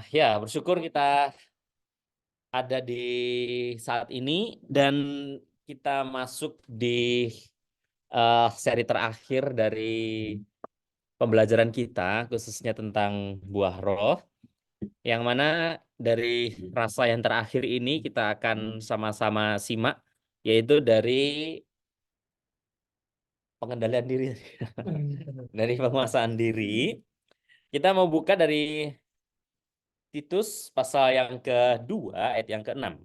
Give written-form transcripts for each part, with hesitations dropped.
Ya, bersyukur kita ada di saat ini dan kita masuk di seri terakhir dari pembelajaran kita, khususnya tentang buah roh, yang mana dari rasa yang terakhir ini kita akan sama-sama simak, yaitu dari pengendalian diri, dari penguasaan diri. Kita mau buka dari Titus pasal yang kedua, ayat yang ke-6.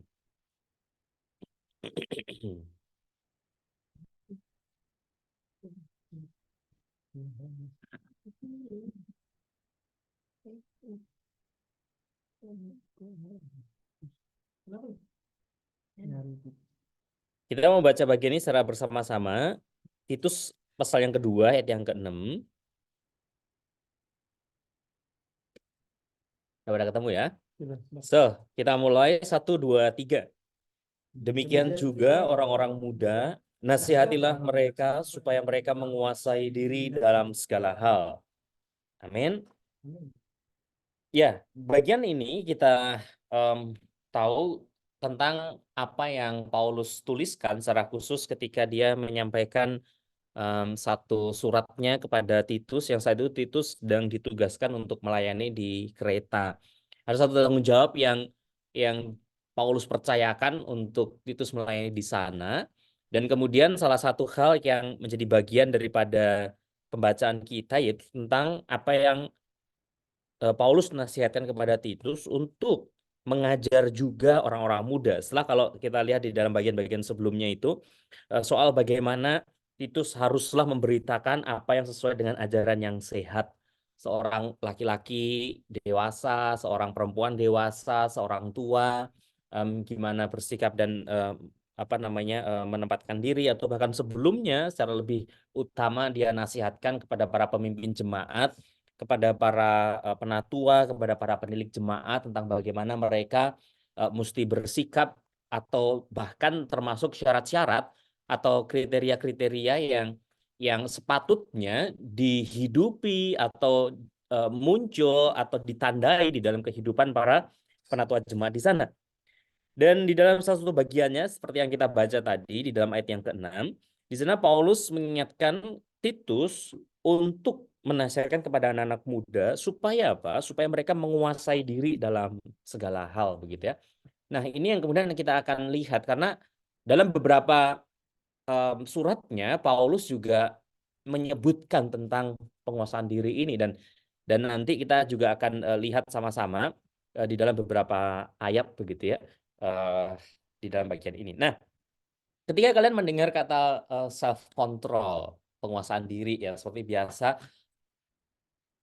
Kita mau baca bagian ini secara bersama-sama. Titus pasal yang kedua, ayat yang ke-6. Udah ketemu ya? So, kita mulai 1, 2, 3. Demikian juga orang-orang muda, nasihatilah mereka supaya mereka menguasai diri dalam segala hal. Amin. Ya, bagian ini kita tahu tentang apa yang Paulus tuliskan secara khusus ketika dia menyampaikan satu suratnya kepada Titus, yang saat itu Titus sedang ditugaskan untuk melayani di Kreta. Ada satu tanggung jawab yang Paulus percayakan untuk Titus melayani di sana, dan kemudian salah satu hal yang menjadi bagian daripada pembacaan kita yaitu tentang apa yang Paulus nasihatkan kepada Titus untuk mengajar juga orang-orang muda. Setelah kalau kita lihat di dalam bagian-bagian sebelumnya itu soal bagaimana Titus haruslah memberitakan apa yang sesuai dengan ajaran yang sehat. Seorang laki-laki dewasa, seorang perempuan dewasa, seorang tua, gimana bersikap dan apa namanya menempatkan diri, atau bahkan sebelumnya secara lebih utama dia nasihatkan kepada para pemimpin jemaat, kepada para penatua, kepada para penilik jemaat tentang bagaimana mereka mesti bersikap, atau bahkan termasuk syarat-syarat atau kriteria-kriteria yang sepatutnya dihidupi atau muncul atau ditandai di dalam kehidupan para penatua jemaat di sana. Dan di dalam salah satu bagiannya, seperti yang kita baca tadi di dalam ayat yang ke-6, di sana Paulus mengingatkan Titus untuk menasihatkan kepada anak-anak muda supaya apa? Supaya mereka menguasai diri dalam segala hal, begitu ya. Nah, ini yang kemudian kita akan lihat, karena dalam beberapa suratnya Paulus juga menyebutkan tentang penguasaan diri ini, dan nanti kita juga akan lihat sama-sama di dalam beberapa ayat, begitu ya, di dalam bagian ini. Nah, ketika kalian mendengar kata self control, penguasaan diri, ya seperti biasa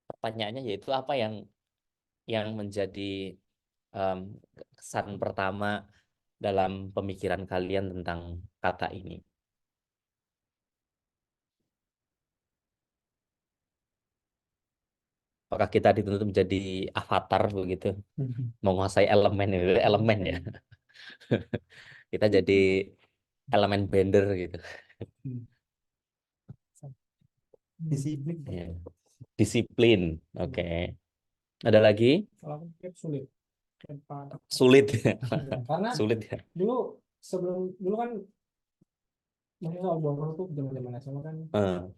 pertanyaannya yaitu apa yang menjadi kesan pertama dalam pemikiran kalian tentang kata ini. Apakah kita dituntut menjadi avatar begitu, menguasai elemen ya. Kita jadi elemen bender gitu. Disiplin. Ya. Disiplin. Oke. Ada lagi? Sulit. Sulit. Karena Sulit ya. dulu kan mungkin kalau buang tuh zaman-zaman SMA kan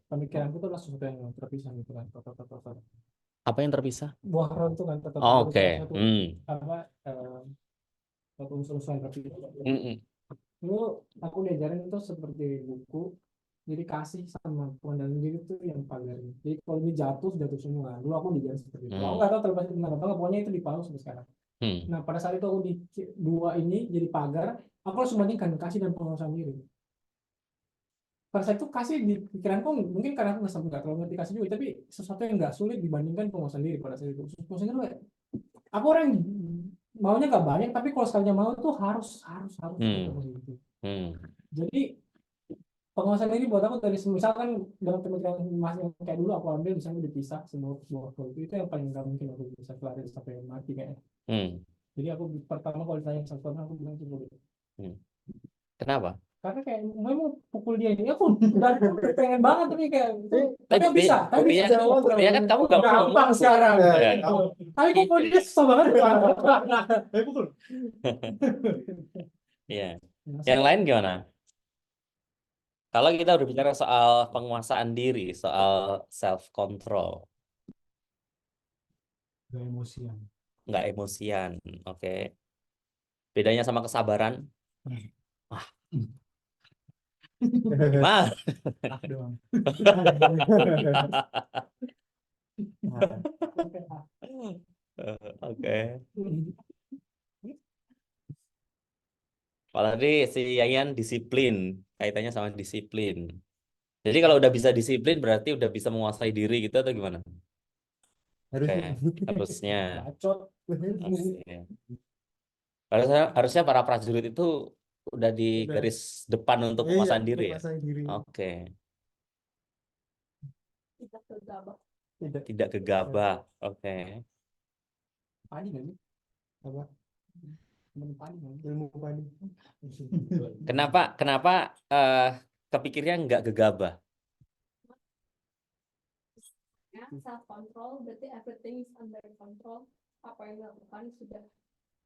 pemikiranku tuh adalah sesuatu yang terpisah gitu kan. Apa yang terpisah? Buang itu kan tetap Oh, oke. merupakan satu apa satu unsur-unsur yang terpisah. Dulu aku diajarin itu seperti buku, jadi kasih sama pengendalian diri itu yang pagar. Jadi kalau ini jatuh jatuh semua. Dulu aku diajarin seperti itu. Aku nggak tahu terlepas itu benar apa nggak, pokoknya itu dipaus sampai sekarang. Nah pada saat itu aku di dua ini jadi pagar, aku harus membandingkan kasih dan penguasaan diri. Pada saat itu kasih di pikiranku mungkin karena aku nggak terlalu ngerti kasih juga, tapi sesuatu yang nggak sulit dibandingkan penguasaan diri pada saat itu. Penguasaan diri, aku orang yang maunya nggak banyak, tapi kalau sekalinya mau tuh harus gitu. Jadi penguasaan diri buat aku dari misalkan dalam pemikiran mas yang kayak dulu aku ambil misalnya dipisah semua itu yang paling nggak mungkin aku bisa kelarin sampai mati kayaknya. Jadi aku pertama kalau ditanya satu orang aku bilang itu. Kenapa? karena kayak memang pukul dia ini aku udah pengen banget tapi kayak tapi nggak bisa tapi buktinya bisa buktinya kan kamu nggak mau gampang mukul. sekarang Ya. tapi kok Gitu. dia susah banget tapi pukul Iya. Yang lain gimana? Kalau kita udah bicara soal penguasaan diri, soal self control, gak emosian nggak emosian, oke. Bedanya sama kesabaran, wah, gimana? doang Oke. Kalau tadi si Yayan disiplin, kaitannya sama disiplin. Jadi kalau udah bisa disiplin berarti udah bisa menguasai diri gitu atau gimana? Oke, harusnya. bacot Oke. Harusnya para prajurit itu udah di garis depan untuk penguasaan diri ya. Oke, Tidak gegabah. tidak gegabah. Oke. padi nggak sih apa temen padi nggak sih? Ilmu padi Kenapa kepikirnya nggak gegabah? Ya, self control berarti everything is under control. Apa yang dilakukan sudah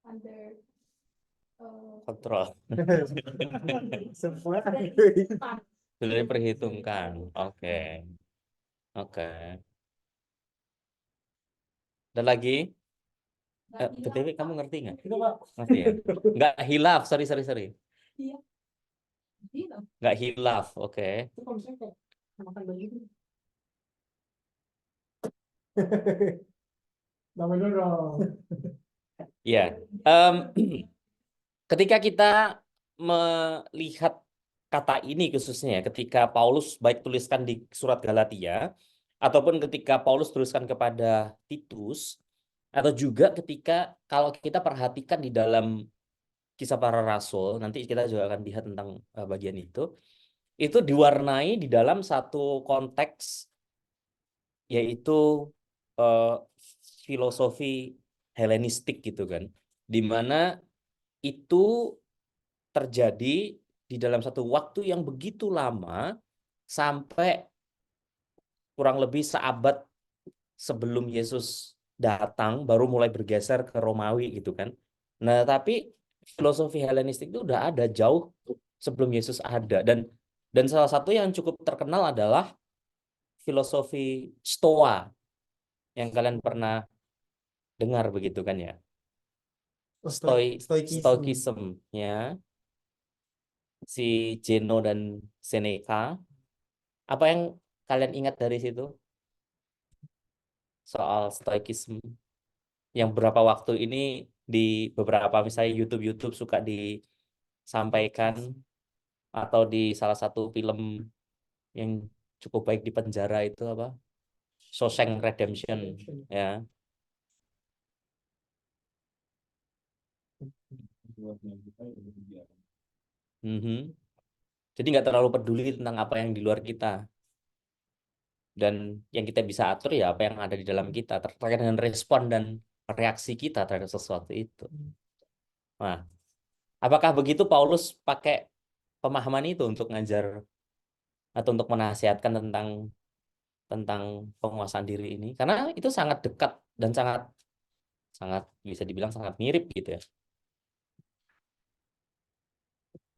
under Kontrol. semua Sudah diperhitungkan. Oke. Oke. Dan lagi, BTW kamu ngerti nggak? itu pak Ngerti ya? Nggak hilaf, sorry. Iya. Iya. Nggak hilaf, oke. itu kalau misalnya kayak makan baju itu namanya dulu dong Ya. Ketika kita melihat kata ini khususnya, ketika Paulus baik tuliskan di surat Galatia, ataupun ketika Paulus tuliskan kepada Titus, atau juga ketika kalau kita perhatikan di dalam Kisah Para Rasul, nanti kita juga akan lihat tentang bagian itu diwarnai di dalam satu konteks, yaitu eh, filosofi Helenistik gitu kan, di mana itu terjadi di dalam satu waktu yang begitu lama sampai kurang lebih seabad sebelum Yesus datang baru mulai bergeser ke Romawi gitu kan. Nah, tapi filosofi Helenistik itu udah ada jauh sebelum Yesus ada, dan salah satu yang cukup terkenal adalah filosofi Stoa yang kalian pernah dengar begitu kan ya. Stoikism ya, si Zeno dan Seneca. Apa yang kalian ingat dari situ soal stoikisme yang beberapa waktu ini di beberapa misalnya YouTube suka disampaikan, atau di salah satu film yang cukup baik di penjara itu apa? Shawshank Redemption ya. Mhm. Jadi nggak terlalu peduli tentang apa yang di luar kita, dan yang kita bisa atur ya apa yang ada di dalam kita terkait dengan respon dan reaksi kita terhadap sesuatu itu. Nah, apakah begitu Paulus pakai pemahaman itu untuk ngajar atau untuk menasihatkan tentang penguasaan diri ini? Karena itu sangat dekat dan sangat sangat bisa dibilang sangat mirip gitu ya.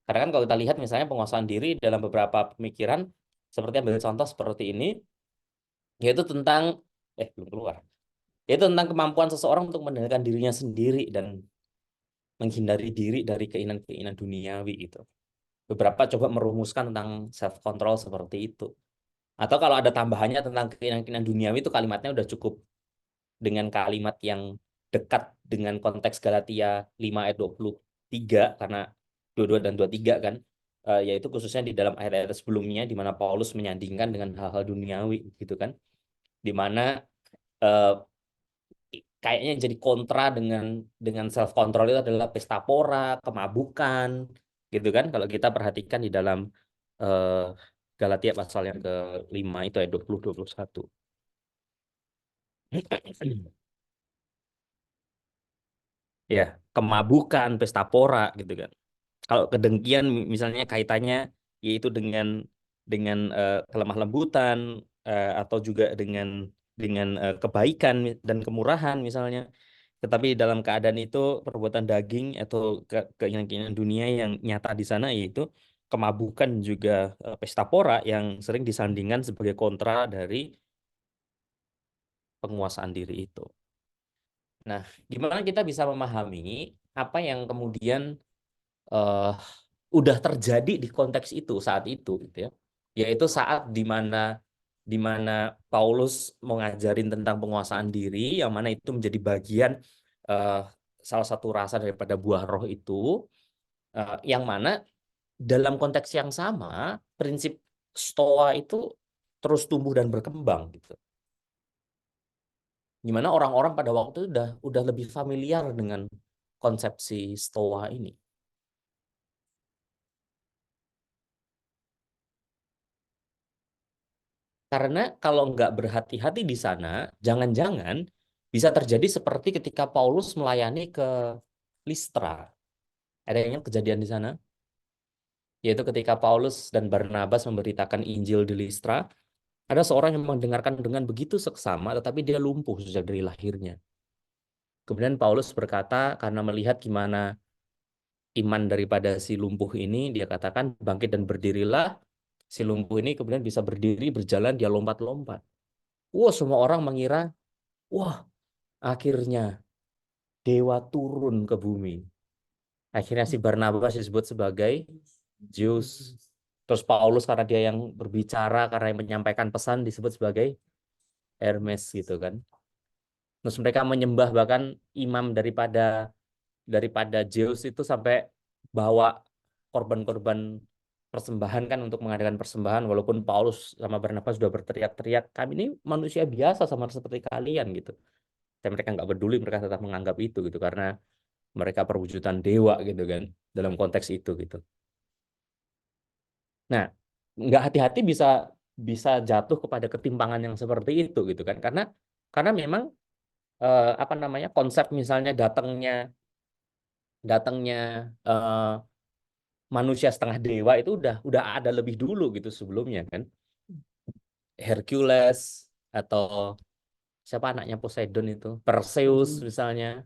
Karena kan kalau kita lihat misalnya penguasaan diri dalam beberapa pemikiran, seperti ambil contoh seperti ini, yaitu tentang belum keluar. Yaitu tentang kemampuan seseorang untuk mengendalikan dirinya sendiri dan menghindari diri dari keinginan-keinginan duniawi gitu. Beberapa coba merumuskan tentang self control seperti itu. Atau kalau ada tambahannya tentang keinginan-keinginan duniawi, itu kalimatnya udah cukup dengan kalimat yang dekat dengan konteks Galatia 5 ayat 23, karena 22 dan 23 kan, yaitu khususnya di dalam ayat-ayat sebelumnya di mana Paulus menyandingkan dengan hal-hal duniawi gitu kan, di mana eh, kayaknya yang jadi kontra dengan self control itu adalah pesta pora, kemabukan gitu kan, kalau kita perhatikan di dalam eh, Galatia pasal yang ke-5 itu ayat 20-21. Ya, kemabukan, pesta pora gitu kan. Kalau kedengkian misalnya kaitannya yaitu dengan kelemah lembutan atau juga dengan kebaikan dan kemurahan misalnya. Tetapi dalam keadaan itu perbuatan daging atau keinginan-keinginan dunia yang nyata di sana yaitu kemabukan juga pesta pora yang sering disandingkan sebagai kontra dari penguasaan diri itu. Nah, gimana kita bisa memahami apa yang kemudian eh, udah terjadi di konteks itu saat itu gitu ya. Yaitu saat di mana Paulus mengajarin tentang penguasaan diri yang mana itu menjadi bagian eh, salah satu rasa daripada buah roh itu yang mana dalam konteks yang sama prinsip stoa itu terus tumbuh dan berkembang gitu. Gimana orang-orang pada waktu itu udah lebih familiar dengan konsepsi stoa ini. Karena kalau nggak berhati-hati di sana, jangan-jangan bisa terjadi seperti ketika Paulus melayani ke Listra. Ada yang ingat kejadian di sana? Yaitu ketika Paulus dan Barnabas memberitakan Injil di Listra, ada seorang yang mendengarkan dengan begitu seksama, tetapi dia lumpuh sejak dari lahirnya. Kemudian Paulus berkata, karena melihat gimana iman daripada si lumpuh ini, dia katakan, bangkit dan berdirilah. Si lumpuh ini kemudian bisa berdiri, berjalan, dia lompat-lompat. Wah, semua orang mengira, wah, akhirnya dewa turun ke bumi. Akhirnya si Barnabas disebut sebagai Zeus. Terus Paulus karena dia yang berbicara, karena yang menyampaikan pesan disebut sebagai Hermes gitu kan. Terus mereka menyembah bahkan imam daripada Zeus itu sampai bawa korban-korban persembahan kan untuk mengadakan persembahan walaupun Paulus sama Barnabas sudah berteriak-teriak kami ini manusia biasa sama seperti kalian gitu. Dan mereka nggak peduli, mereka tetap menganggap itu gitu karena mereka perwujudan dewa gitu kan dalam konteks itu gitu. Nah, nggak hati-hati bisa bisa jatuh kepada ketimpangan yang seperti itu gitu kan karena memang apa namanya konsep misalnya datangnya eh, manusia setengah dewa itu udah ada lebih dulu gitu sebelumnya kan. Hercules atau siapa anaknya Poseidon itu Perseus misalnya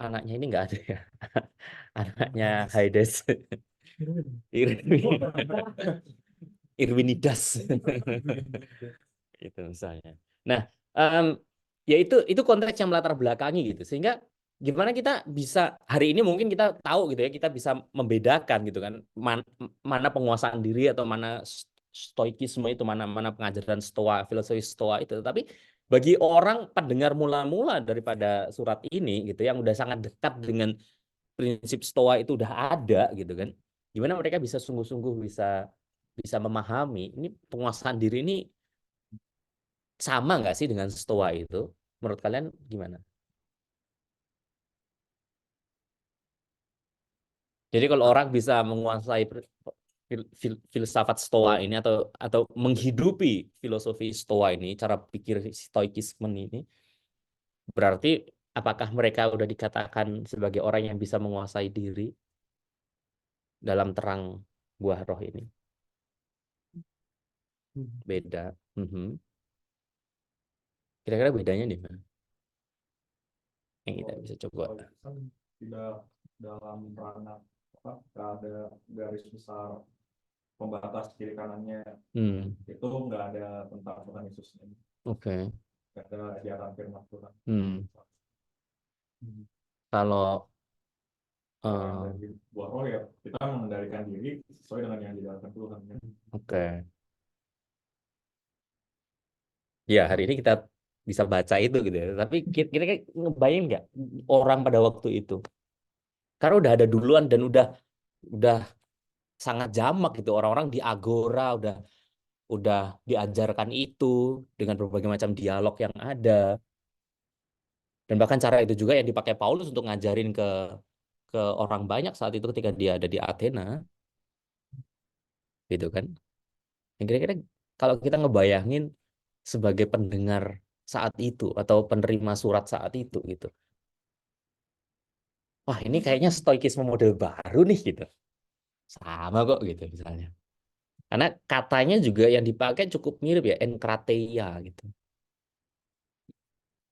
anaknya ini nggak ada ya anaknya Hades Irwinidas itu misalnya. Nah, em, ya itu konteks yang melatar belakangi gitu. Sehingga gimana kita bisa hari ini mungkin kita tahu gitu ya, kita bisa membedakan gitu kan mana penguasaan diri atau mana stoikisme itu, mana mana pengajaran stoa, filosofi stoa itu. Tapi bagi orang pendengar mula-mula daripada surat ini gitu yang udah sangat dekat dengan prinsip stoa itu udah ada gitu kan. Gimana mereka bisa sungguh-sungguh bisa bisa memahami ini penguasaan diri ini sama nggak sih dengan stoa itu? Menurut kalian gimana? Jadi kalau orang bisa menguasai filsafat stoa ini atau menghidupi filosofi stoa ini, cara pikir stoikisme ini, berarti apakah mereka udah dikatakan sebagai orang yang bisa menguasai diri dalam terang buah roh ini? Beda. Mhm. Kira-kira bedanya di mana? Yang kita bisa coba. Tidak dalam ranah apa nggak ada garis besar pembatas kiri kanannya itu nggak ada tentang Tuhan Yesusnya Oke. nggak ada ajaran firman Tuhan. Kalau Yang dari buah roh ya kita mengendalikan diri sesuai dengan yang dijalankan Tuhan ya. oke. Ya, hari ini kita bisa baca itu gitu ya. Tapi kira-kira ngebayang nggak orang pada waktu itu? Karena udah ada duluan dan udah sangat jamak gitu. Orang-orang di agora udah diajarkan itu dengan berbagai macam dialog yang ada. Dan bahkan cara itu juga yang dipakai Paulus untuk ngajarin ke orang banyak saat itu ketika dia ada di Athena, gitu kan? Yang kira-kira kalau kita ngebayangin sebagai pendengar saat itu atau penerima surat saat itu gitu. wah ini kayaknya stoikisme model baru nih gitu. Sama kok gitu misalnya. Karena katanya juga yang dipakai cukup mirip ya, enkrateia gitu.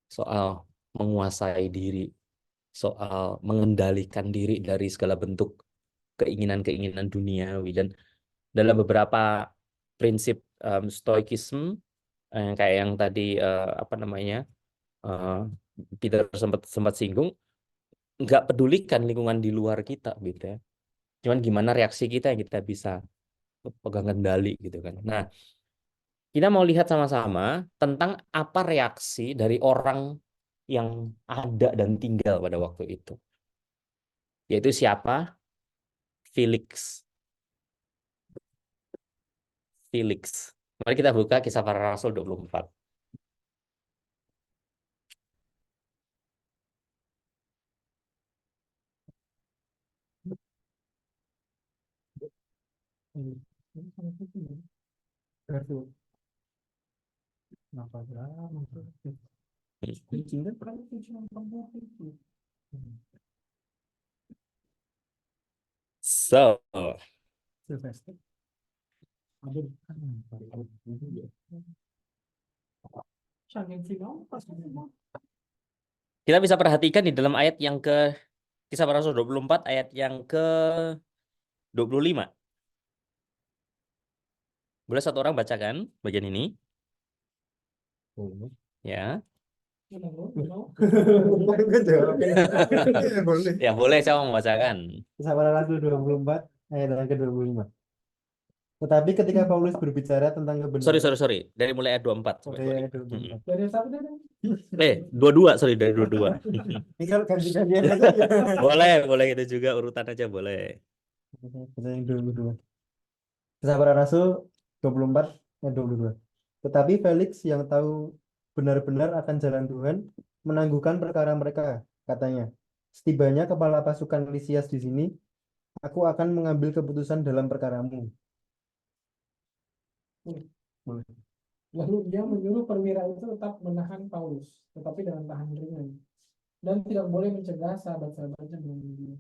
Soal menguasai diri, soal mengendalikan diri dari segala bentuk keinginan-keinginan duniawi. Dan dalam beberapa prinsip stoikisme, kayak yang tadi apa namanya, eh, Peter sempat sempat singgung, nggak pedulikan lingkungan di luar kita gitu ya. Cuman gimana reaksi kita yang kita bisa pegang kendali gitu kan. Nah, kita mau lihat sama-sama tentang apa reaksi dari orang yang ada dan tinggal pada waktu itu. Yaitu siapa? Felix. Felix. Mari kita buka Kisah Para Rasul 24. Kenapa drama tuh? Kucingnya kan kucing perempuan itu. So, Sylvester. Aduh, kan saking film pas semua. kita bisa perhatikan di dalam ayat yang ke Kisah Para Rasul 24 ayat yang ke 25. Boleh satu orang bacakan bagian ini? Ya. Boleh. Ya, boleh saya mau membacakan. Kisah Para Rasul 24 ayat yang ke-25. Tetapi ketika Paulus berbicara tentang kebenaran, Sorry. Dari mulai ayat 24 sampai ayat 25. 24. Dari satu dari 22, sorry, dari 22. ini kalau ganti-gantian aja ya. Boleh itu juga urutan aja boleh. Kita yang 22. Kisah Para Rasul 24 ayat 22. Tetapi Felix yang tahu benar-benar akan jalan Tuhan menangguhkan perkara mereka, katanya. Setibanya kepala pasukan Lisias di sini, aku akan mengambil keputusan dalam perkaramu. Boleh. Lalu dia menyuruh perwira itu tetap menahan Paulus, tetapi dengan tahan ringan, dan tidak boleh mencegah sahabat-sahabatnya menemui dia.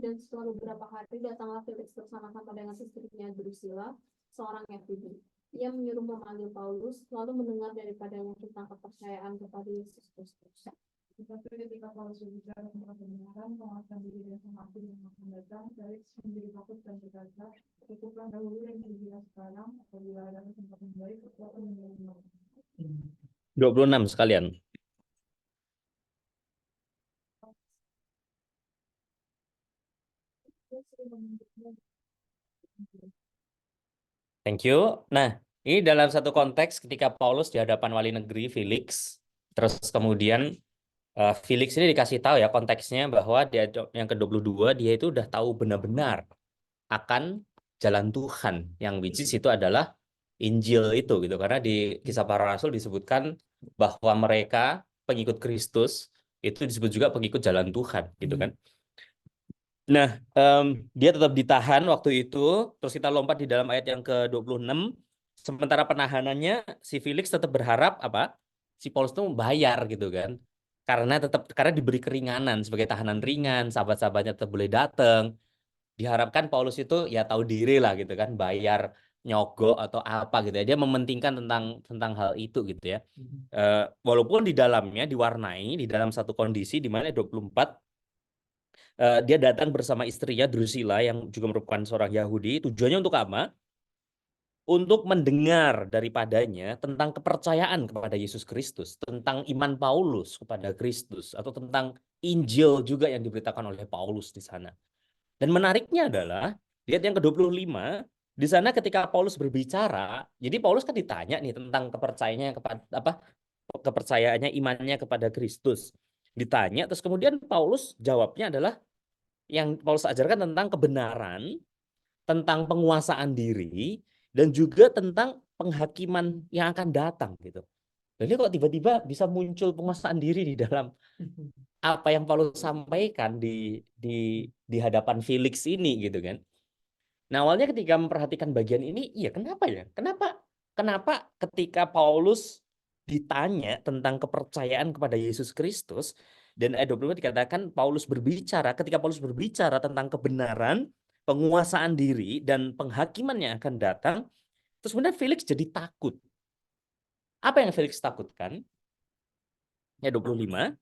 Dan setelah beberapa hari datanglah Felix bersama-sama dengan istrinya Drusilla, seorang Yahudi. Ia menyuruh memanggil Paulus, lalu mendengar daripadanya tentang kepercayaan kepada Yesus Kristus. Tetapi ketika Paulus berbicara tentang kebenaran, penguasaan diri dan semakin yang akan datang, Felix menjadi takut dan berkata, cukuplah dahulu yang terjadi sekarang, apabila ada tempat yang baik, aku akan menerima. 26 sekalian. Thank you. Nah, ini dalam satu konteks ketika Paulus di hadapan wali negeri Felix, terus kemudian Felix ini dikasih tahu ya konteksnya bahwa dia yang ke-22 dia itu udah tahu benar-benar akan jalan Tuhan yang which is itu adalah Injil itu gitu, karena di Kisah Para Rasul disebutkan bahwa mereka pengikut Kristus itu disebut juga pengikut jalan Tuhan gitu kan. Nah, dia tetap ditahan waktu itu, terus kita lompat di dalam ayat yang ke-26. Sementara penahanannya, si Felix tetap berharap apa? Si Paulus itu membayar gitu kan. Karena diberi keringanan sebagai tahanan ringan, sahabat-sahabatnya tetap boleh datang. Diharapkan Paulus itu ya tahu diri lah gitu kan, bayar nyogok atau apa gitu ya. Dia mementingkan tentang hal itu gitu ya. Walaupun di dalamnya diwarnai di dalam satu kondisi di mana 24 dia datang bersama istrinya Drusilla yang juga merupakan seorang Yahudi. Tujuannya untuk apa? Untuk mendengar daripadanya tentang kepercayaan kepada Yesus Kristus, tentang iman Paulus kepada Kristus, atau tentang Injil juga yang diberitakan oleh Paulus di sana. Dan menariknya adalah, lihat yang ke-25, di sana ketika Paulus berbicara, jadi Paulus kan ditanya nih tentang kepercayaannya kepada apa? Kepercayaannya, imannya kepada Kristus. Ditanya, terus kemudian Paulus jawabnya adalah yang Paulus ajarkan tentang kebenaran, tentang penguasaan diri, dan juga tentang penghakiman yang akan datang gitu. Jadi kok tiba-tiba bisa muncul penguasaan diri di dalam apa yang Paulus sampaikan di hadapan Felix ini gitu kan. Nah, awalnya ketika memperhatikan bagian ini, iya kenapa ya? Kenapa ketika Paulus ditanya tentang kepercayaan kepada Yesus Kristus, Dan ayat 25 dikatakan ketika Paulus berbicara tentang kebenaran, penguasaan diri, dan penghakiman yang akan datang, terus kemudian Felix jadi takut. Apa yang Felix takutkan? Ayat 25.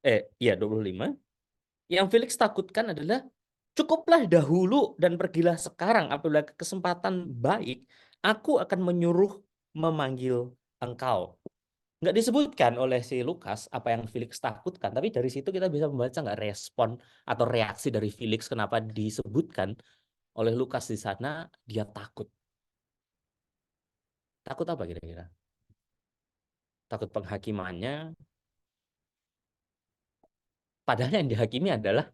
25. Yang Felix takutkan adalah cukuplah dahulu dan pergilah sekarang apabila kesempatan baik, aku akan menyuruh memanggil engkau. Nggak disebutkan oleh si Lukas apa yang Felix takutkan, tapi dari situ kita bisa membaca nggak respon atau reaksi dari Felix kenapa disebutkan oleh Lukas di sana dia takut. Takut apa kira-kira? Takut penghakimannya, padahal yang dihakimi adalah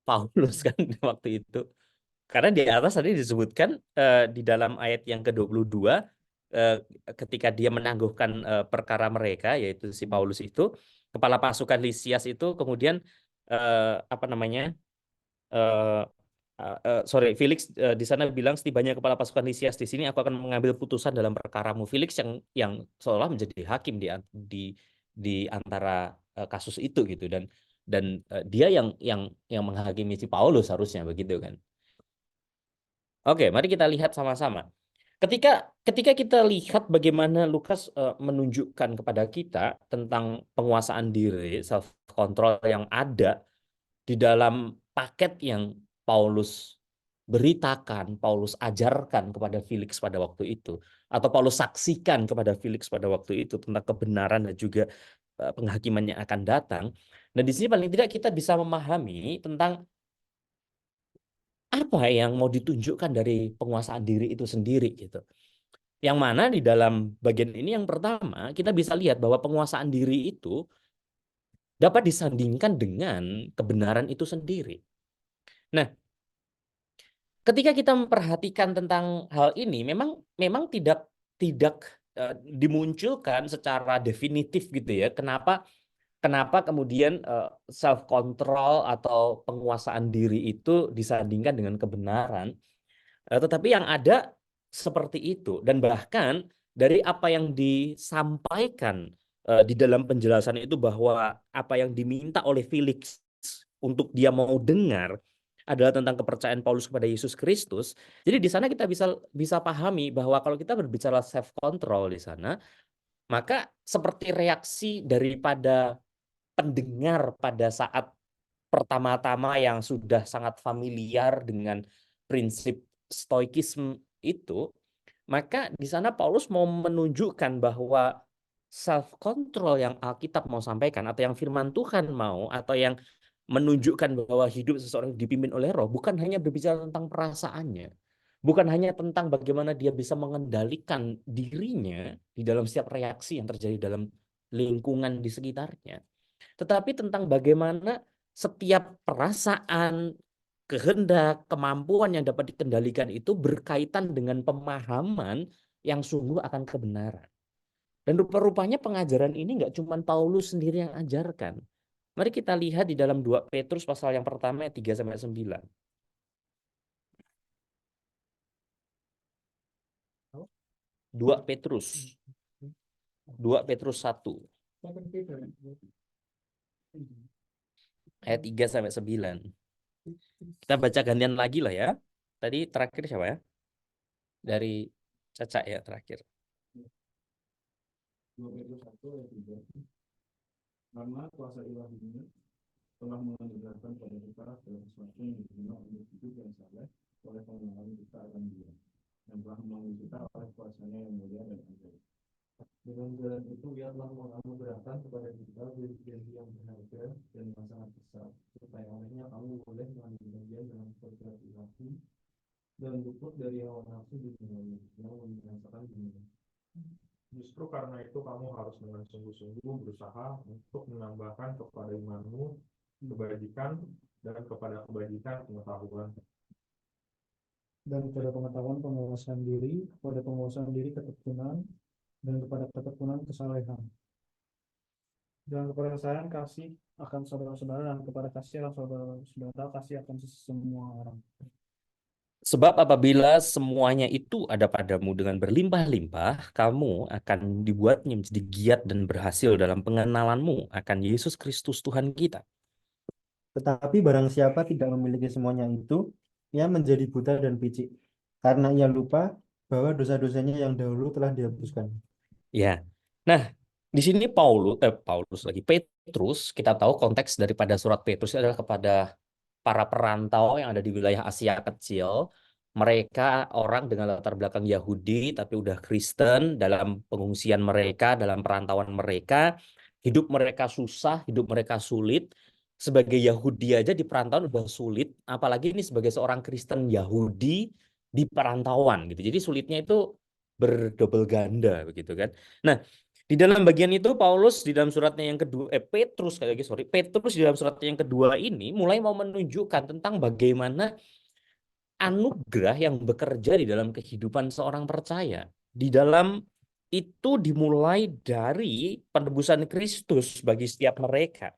Paulus kan waktu itu. Karena di atas tadi disebutkan di dalam ayat yang ke-22 ketika dia menangguhkan perkara mereka, yaitu si Paulus itu, kepala pasukan Lisias itu kemudian Felix di sana bilang setibanya kepala pasukan Lisias di sini aku akan mengambil putusan dalam perkaramu. Felix yang seolah menjadi hakim di antara kasus itu gitu, dan dia yang menghakimi si Paulus harusnya begitu kan. Oke, mari kita lihat sama-sama. Ketika kita lihat bagaimana Lukas menunjukkan kepada kita tentang penguasaan diri, self control yang ada di dalam paket yang Paulus beritakan, Paulus ajarkan kepada Felix pada waktu itu, atau Paulus saksikan kepada Felix pada waktu itu tentang kebenaran dan juga penghakiman yang akan datang. Dan di sini paling tidak kita bisa memahami tentang apa yang mau ditunjukkan dari penguasaan diri itu sendiri gitu. Yang mana di dalam bagian ini yang pertama kita bisa lihat bahwa penguasaan diri itu dapat disandingkan dengan kebenaran itu sendiri. Nah, ketika kita memperhatikan tentang hal ini, memang tidak dimunculkan secara definitif gitu ya. Kenapa kemudian self control atau penguasaan diri itu disandingkan dengan kebenaran? Tetapi yang ada seperti itu, dan bahkan dari apa yang disampaikan di dalam penjelasan itu bahwa apa yang diminta oleh Felix untuk dia mau dengar adalah tentang kepercayaan Paulus kepada Yesus Kristus. Jadi di sana kita bisa pahami bahwa kalau kita berbicara self control di sana, maka seperti reaksi daripada pendengar pada saat pertama-tama yang sudah sangat familiar dengan prinsip stoikisme itu, maka di sana Paulus mau menunjukkan bahwa self control yang Alkitab mau sampaikan atau yang firman Tuhan mau atau yang menunjukkan bahwa hidup seseorang dipimpin oleh Roh bukan hanya berbicara tentang perasaannya, bukan hanya tentang bagaimana dia bisa mengendalikan dirinya di dalam setiap reaksi yang terjadi dalam lingkungan di sekitarnya, tetapi tentang bagaimana setiap perasaan, kehendak, kemampuan yang dapat dikendalikan itu berkaitan dengan pemahaman yang sungguh akan kebenaran. Dan rupa-rupanya pengajaran ini nggak cuma Paulus sendiri yang ajarkan. Mari kita lihat di dalam 2 Petrus pasal yang pertama ayat 3-9. 2 Petrus. 2 Petrus 1 ayat 3-9. Kita baca gantian lagi lah ya. Tadi terakhir siapa ya? Dari Caca ya terakhir. 2 Petrus 1 ayat 3. Karena kuasa ilahinya telah menganugerahkan pada kita segala sesuatu yang digunakan untuk hidup yang saleh oleh pengenalan kita akan Dia, yang telah memanggil kita oleh kuasanya yang mulia dan ajaib. Dengan jalan itu Ia telah menganugerahkan kepada kita janji yang berharga dan yang sangat besar, supaya olehnya kamu boleh mengambil bagian dalam berkat ilahi dan luput dari hawa nafsu di dunia yang membinasakan dunia. Justru karena itu kamu harus dengan sungguh-sungguh berusaha untuk menambahkan kepada imanmu kebajikan, dan kepada kebajikan pengetahuan, Dan kepada pengetahuan penguasaan diri, kepada penguasaan diri ketekunan, dan kepada ketekunan kesalehan. Dan kepada kesalehan kasih akan saudara-saudara, dan kepada kasih akan saudara-saudara kasih akan semua orang. Sebab apabila semuanya itu ada padamu dengan berlimpah-limpah, kamu akan dibuatnya menjadi giat dan berhasil dalam pengenalanmu akan Yesus Kristus Tuhan kita. Tetapi barang siapa tidak memiliki semuanya itu, ia menjadi buta dan picik, karena ia lupa bahwa dosa-dosanya yang dahulu telah dihapuskan. Ya. Nah, di sini Petrus, kita tahu konteks daripada surat Petrus adalah kepada para perantau yang ada di wilayah Asia Kecil. Mereka orang dengan latar belakang Yahudi tapi udah Kristen, dalam pengungsian mereka, dalam perantauan mereka, hidup mereka susah, hidup mereka sulit. Sebagai Yahudi aja di perantauan udah sulit, apalagi ini sebagai seorang Kristen Yahudi di perantauan gitu. Jadi sulitnya itu berdobel ganda begitu kan. Nah, di dalam bagian itu Paulus di dalam suratnya yang kedua, Petrus di dalam suratnya yang kedua ini mulai mau menunjukkan tentang bagaimana anugerah yang bekerja di dalam kehidupan seorang percaya. Di dalam itu dimulai dari penebusan Kristus bagi setiap mereka.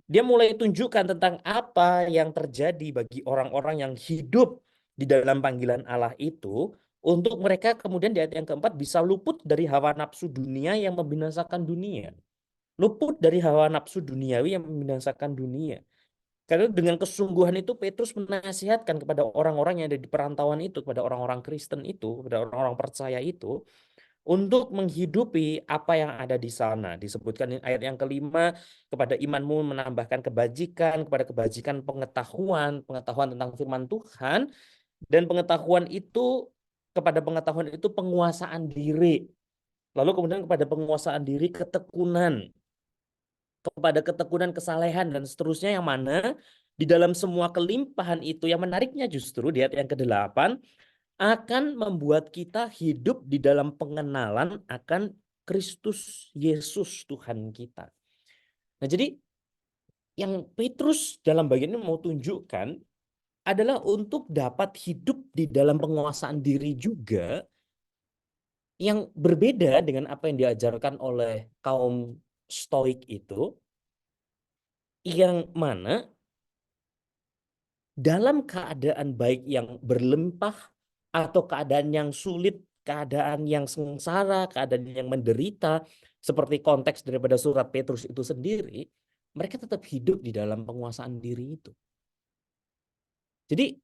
Dia mulai tunjukkan tentang apa yang terjadi bagi orang-orang yang hidup di dalam panggilan Allah itu, untuk mereka kemudian di ayat yang keempat bisa luput dari hawa nafsu dunia yang membinasakan dunia. Luput dari hawa nafsu duniawi yang membinasakan dunia. Karena dengan kesungguhan itu Petrus menasihatkan kepada orang-orang yang ada di perantauan itu, kepada orang-orang Kristen itu, kepada orang-orang percaya itu, untuk menghidupi apa yang ada di sana. Disebutkan di ayat yang kelima, kepada imanmu menambahkan kebajikan, kepada kebajikan pengetahuan tentang firman Tuhan, dan pengetahuan itu, kepada pengetahuan itu penguasaan diri. Lalu kemudian kepada penguasaan diri ketekunan, kepada ketekunan kesalehan, dan seterusnya, yang mana di dalam semua kelimpahan itu yang menariknya justru di ayat yang ke-8 akan membuat kita hidup di dalam pengenalan akan Kristus Yesus Tuhan kita. Nah, jadi yang Petrus dalam bagian ini mau tunjukkan adalah untuk dapat hidup di dalam penguasaan diri juga, yang berbeda dengan apa yang diajarkan oleh kaum Stoik itu, yang mana dalam keadaan baik yang berlimpah atau keadaan yang sulit, keadaan yang sengsara, keadaan yang menderita, seperti konteks daripada surat Petrus itu sendiri, mereka tetap hidup di dalam penguasaan diri itu. Jadi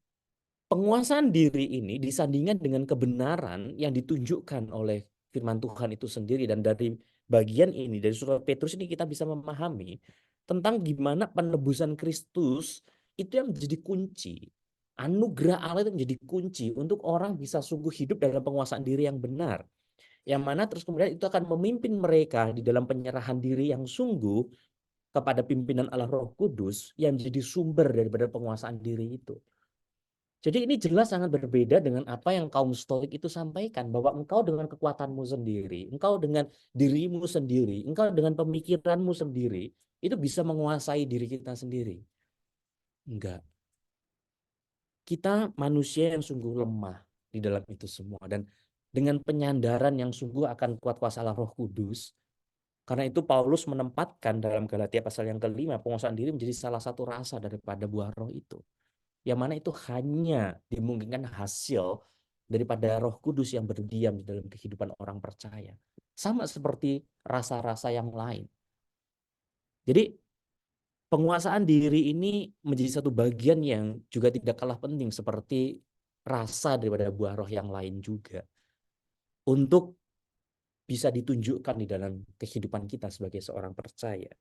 penguasaan diri ini disandingkan dengan kebenaran yang ditunjukkan oleh firman Tuhan itu sendiri. Dan dari bagian ini, dari surat Petrus ini, kita bisa memahami tentang gimana penebusan Kristus itu yang menjadi kunci. Anugerah Allah itu menjadi kunci untuk orang bisa sungguh hidup dalam penguasaan diri yang benar. Yang mana terus kemudian itu akan memimpin mereka di dalam penyerahan diri yang sungguh kepada pimpinan Allah Roh Kudus, yang menjadi sumber daripada penguasaan diri itu. Jadi ini jelas sangat berbeda dengan apa yang kaum Stoik itu sampaikan, bahwa engkau dengan kekuatanmu sendiri, engkau dengan dirimu sendiri, engkau dengan pemikiranmu sendiri, itu bisa menguasai diri kita sendiri. Enggak. Kita manusia yang sungguh lemah di dalam itu semua. Dan dengan penyandaran yang sungguh akan kuat kuasa Allah Roh Kudus, karena itu Paulus menempatkan dalam Galatia pasal yang ke-5, penguasaan diri menjadi salah satu rasa daripada buah roh itu. Yang mana itu hanya dimungkinkan hasil daripada Roh Kudus yang berdiam di dalam kehidupan orang percaya. Sama seperti rasa-rasa yang lain. Jadi penguasaan diri ini menjadi satu bagian yang juga tidak kalah penting seperti rasa daripada buah roh yang lain juga. Untuk bisa ditunjukkan di dalam kehidupan kita sebagai seorang percaya.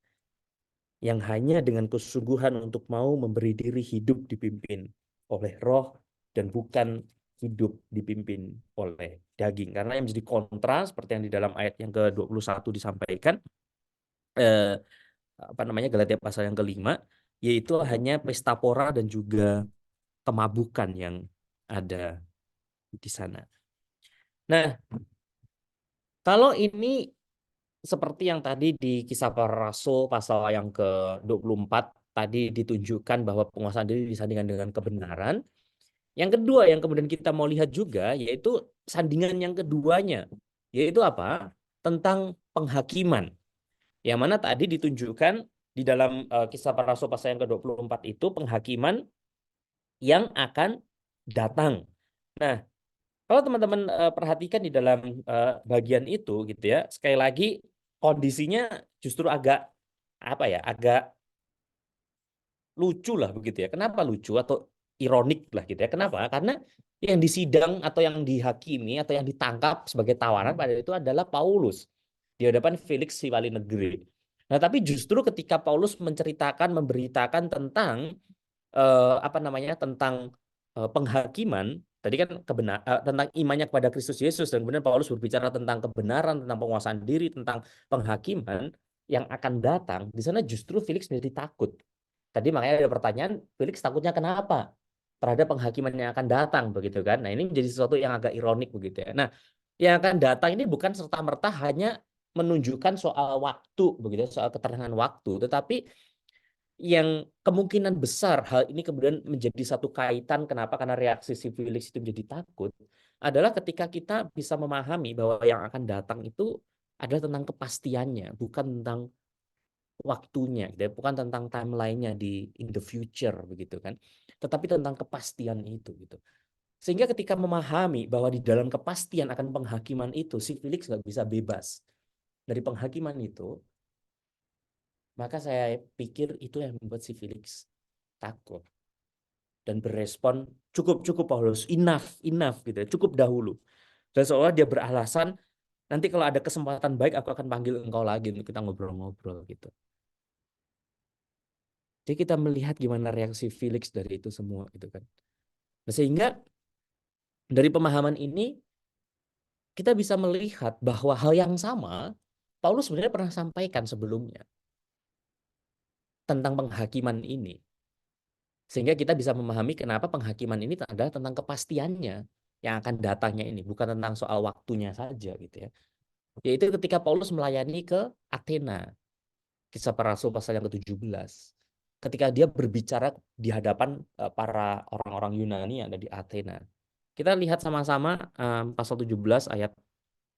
Yang hanya dengan kesungguhan untuk mau memberi diri hidup dipimpin oleh roh dan bukan hidup dipimpin oleh daging. Karena yang menjadi kontra seperti yang di dalam ayat yang ke-21 disampaikan, Galatia pasal yang ke-5, yaitu hanya pesta pora dan juga kemabukan yang ada di sana. Nah, kalau ini seperti yang tadi di Kisah Para Rasul pasal yang ke-24 tadi ditunjukkan bahwa penguasaan diri disandingkan dengan kebenaran. Yang kedua yang kemudian kita mau lihat juga yaitu sandingan yang keduanya, yaitu apa? Tentang penghakiman. Yang mana tadi ditunjukkan di dalam Kisah Para Rasul pasal yang ke-24 itu penghakiman yang akan datang. Nah, kalau teman-teman perhatikan di dalam bagian itu gitu ya, sekali lagi kondisinya justru agak apa ya, agak lucu lah begitu ya. Kenapa lucu atau ironik lah gitu ya? Kenapa? Karena yang disidang atau yang dihakimi atau yang ditangkap sebagai tawanan pada itu adalah Paulus di hadapan Felix si wali negeri. Nah, tapi justru ketika Paulus menceritakan, memberitakan tentang apa namanya, tentang penghakiman, tadi kan tentang imannya kepada Kristus Yesus, dan kemudian Paulus berbicara tentang kebenaran, tentang penguasaan diri, tentang penghakiman yang akan datang. Di sana justru Felix menjadi takut. Tadi makanya ada pertanyaan, Felix takutnya kenapa terhadap penghakiman yang akan datang begitu kan? Nah, ini menjadi sesuatu yang agak ironik begitu ya. Nah, yang akan datang ini bukan serta-merta hanya menunjukkan soal waktu begitu, soal keterangan waktu, tetapi yang kemungkinan besar hal ini kemudian menjadi satu kaitan kenapa, karena reaksi si Felix itu menjadi takut adalah ketika kita bisa memahami bahwa yang akan datang itu adalah tentang kepastiannya, bukan tentang waktunya, gitu ya, bukan tentang timelinenya di in the future begitu kan, tetapi tentang kepastian itu gitu. Sehingga ketika memahami bahwa di dalam kepastian akan penghakiman itu si Felix nggak bisa bebas dari penghakiman itu, maka saya pikir itu yang membuat si Felix takut dan berespon cukup Paulus, enough gitu ya, cukup dahulu. Dan seolah dia beralasan, nanti kalau ada kesempatan baik aku akan panggil engkau lagi untuk kita ngobrol-ngobrol gitu. Jadi kita melihat gimana reaksi Felix dari itu semua gitu kan. Nah, sehingga dari pemahaman ini kita bisa melihat bahwa hal yang sama Paulus sebenarnya pernah sampaikan sebelumnya tentang penghakiman ini. Sehingga kita bisa memahami kenapa penghakiman ini adalah tentang kepastiannya yang akan datangnya ini, bukan tentang soal waktunya saja gitu ya. Yaitu ketika Paulus melayani ke Athena, Kisah Para Rasul pasal yang ke-17. Ketika dia berbicara di hadapan para orang-orang Yunani yang ada di Athena. Kita lihat sama-sama pasal 17 ayat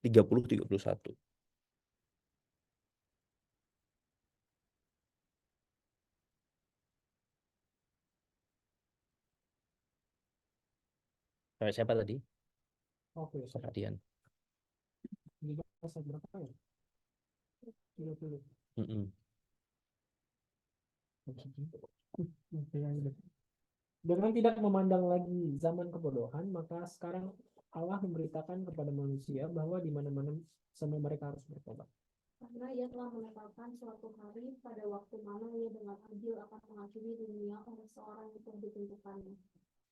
30-31. Siapa tadi? Oke, Perhatian. ini pasal berapa ya? 30. Mm-mm. Oke, yang ini. Dengan tidak memandang lagi zaman kebodohan, maka sekarang Allah memberitakan kepada manusia bahwa di mana-mana semua mereka harus bertobat. Karena ia telah menetapkan suatu hari pada waktu mana ia dengan adil akan menghakimi dunia oleh seorang yang telah ditentukannya.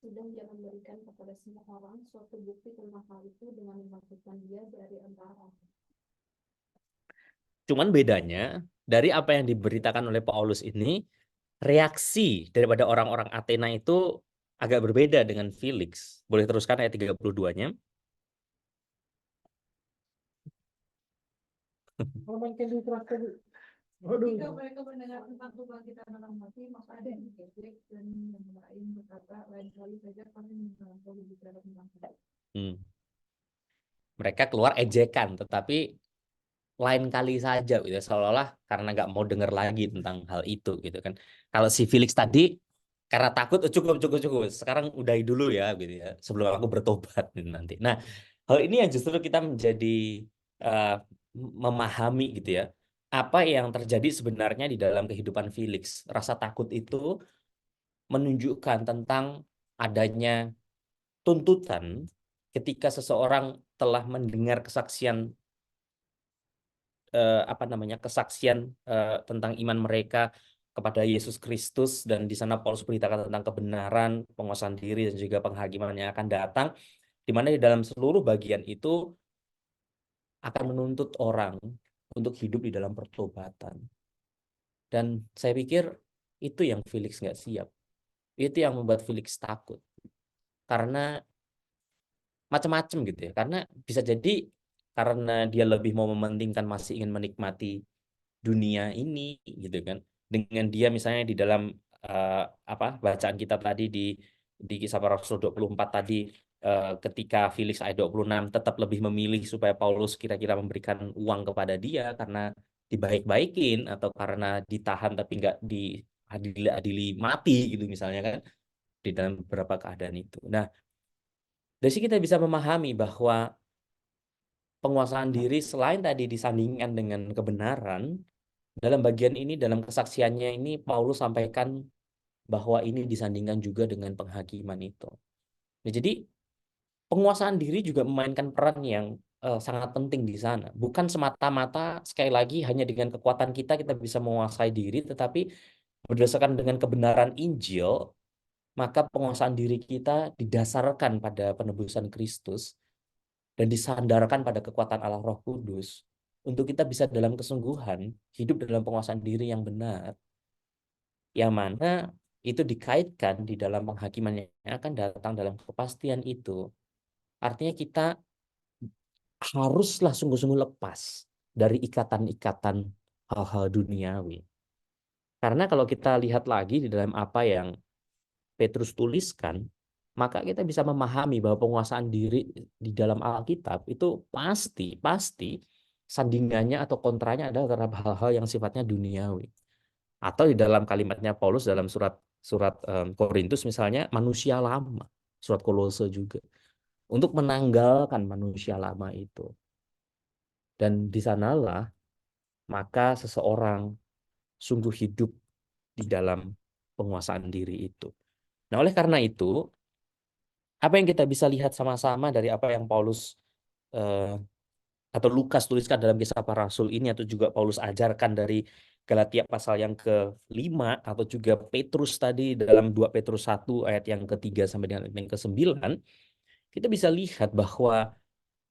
Sudah ia memberikan kepada semua orang suatu bukti tentang hal itu dengan membangkitkan dia dari antara. Cuman bedanya dari apa yang diberitakan oleh Paulus ini, reaksi daripada orang-orang Athena itu agak berbeda dengan Felix. Boleh teruskan ayat 32-nya? Kalau main Candy Crush tadi, waduh, Ketika mereka mendengar tentang kebangkitan dalam mati, maka ada yang mengejek dan yang lain berkata, lain kali saja kami mengetahui berbicara tentang itu. Mereka keluar ejekan, tetapi lain kali saja gitu, seolah-olah karena nggak mau dengar lagi tentang hal itu gitu kan. Kalau si Felix tadi karena takut, cukup, sekarang udahi dulu ya gitu ya, sebelum aku bertobat gitu nanti. Nah, hal ini yang justru kita menjadi uh, memahami gitu ya, apa yang terjadi sebenarnya di dalam kehidupan Felix. Rasa takut itu menunjukkan tentang adanya tuntutan ketika seseorang telah mendengar kesaksian apa namanya, kesaksian tentang iman mereka kepada Yesus Kristus, dan di sana Paulus beritakan tentang kebenaran, penguasaan diri, dan juga penghakiman yang akan datang, di mana di dalam seluruh bagian itu akan menuntut orang untuk hidup di dalam pertobatan. Dan saya pikir itu yang Felix nggak siap. Itu yang membuat Felix takut. Karena macam-macam gitu ya. Karena bisa jadi karena dia lebih mau mementingkan, masih ingin menikmati dunia ini gitu kan. Dengan dia misalnya di dalam bacaan kita tadi di Kisah Para Rasul 24 tadi, ketika Felix ayat 26 tetap lebih memilih supaya Paulus kira-kira memberikan uang kepada dia karena dibaik-baikin atau karena ditahan tapi nggak diadili mati gitu misalnya kan, di dalam beberapa keadaan itu. Nah, Dari sini kita bisa memahami bahwa penguasaan diri selain tadi disandingkan dengan kebenaran, dalam bagian ini, dalam kesaksiannya ini, Paulus sampaikan bahwa ini disandingkan juga dengan penghakiman itu. Nah, jadi penguasaan diri juga memainkan peran yang sangat penting di sana. Bukan semata-mata sekali lagi hanya dengan kekuatan kita bisa menguasai diri, tetapi berdasarkan dengan kebenaran Injil, maka penguasaan diri kita didasarkan pada penebusan Kristus dan disandarkan pada kekuatan Allah Roh Kudus untuk kita bisa dalam kesungguhan hidup dalam penguasaan diri yang benar, yang mana itu dikaitkan di dalam penghakiman yang akan datang dalam kepastian itu. Artinya kita haruslah sungguh-sungguh lepas dari ikatan-ikatan hal-hal duniawi. Karena kalau kita lihat lagi di dalam apa yang Petrus tuliskan, maka kita bisa memahami bahwa penguasaan diri di dalam Alkitab itu pasti sandingannya atau kontranya adalah terhadap hal-hal yang sifatnya duniawi. Atau di dalam kalimatnya Paulus dalam surat Korintus misalnya, manusia lama, surat Kolose juga, untuk menanggalkan manusia lama itu. Dan di sanalah maka seseorang sungguh hidup di dalam penguasaan diri itu. Nah, oleh karena itu, apa yang kita bisa lihat sama-sama dari apa yang Paulus atau Lukas tuliskan dalam Kisah Para Rasul ini, atau juga Paulus ajarkan dari Galatia pasal yang ke-5, atau juga Petrus tadi dalam 2 Petrus 1 ayat yang ke-3 sampai dengan yang ke-9, kita bisa lihat bahwa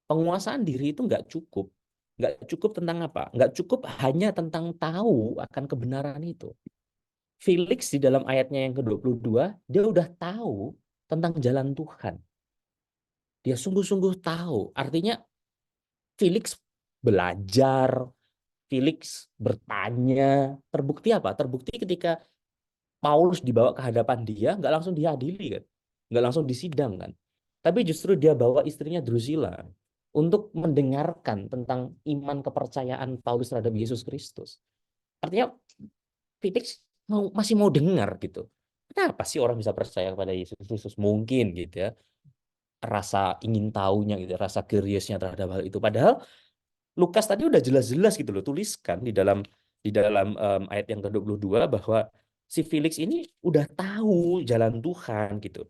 penguasaan diri itu nggak cukup. Nggak cukup tentang apa? Nggak cukup hanya tentang tahu akan kebenaran itu. Felix di dalam ayatnya yang ke-22, dia udah tahu tentang jalan Tuhan. Dia sungguh-sungguh tahu. Artinya Felix belajar, Felix bertanya. Terbukti apa? Terbukti ketika Paulus dibawa ke hadapan dia, nggak langsung diadili kan? Nggak langsung disidang kan? Tapi justru dia bawa istrinya Drusilla untuk mendengarkan tentang iman kepercayaan Paulus terhadap Yesus Kristus. Artinya Felix masih mau dengar gitu. Kenapa sih orang bisa percaya kepada Yesus Kristus? Mungkin gitu ya. Rasa ingin tahunya gitu, rasa curiousnya terhadap hal itu. Padahal Lukas tadi udah jelas-jelas gitu loh tuliskan di dalam ayat yang ke-22 bahwa si Felix ini udah tahu jalan Tuhan gitu.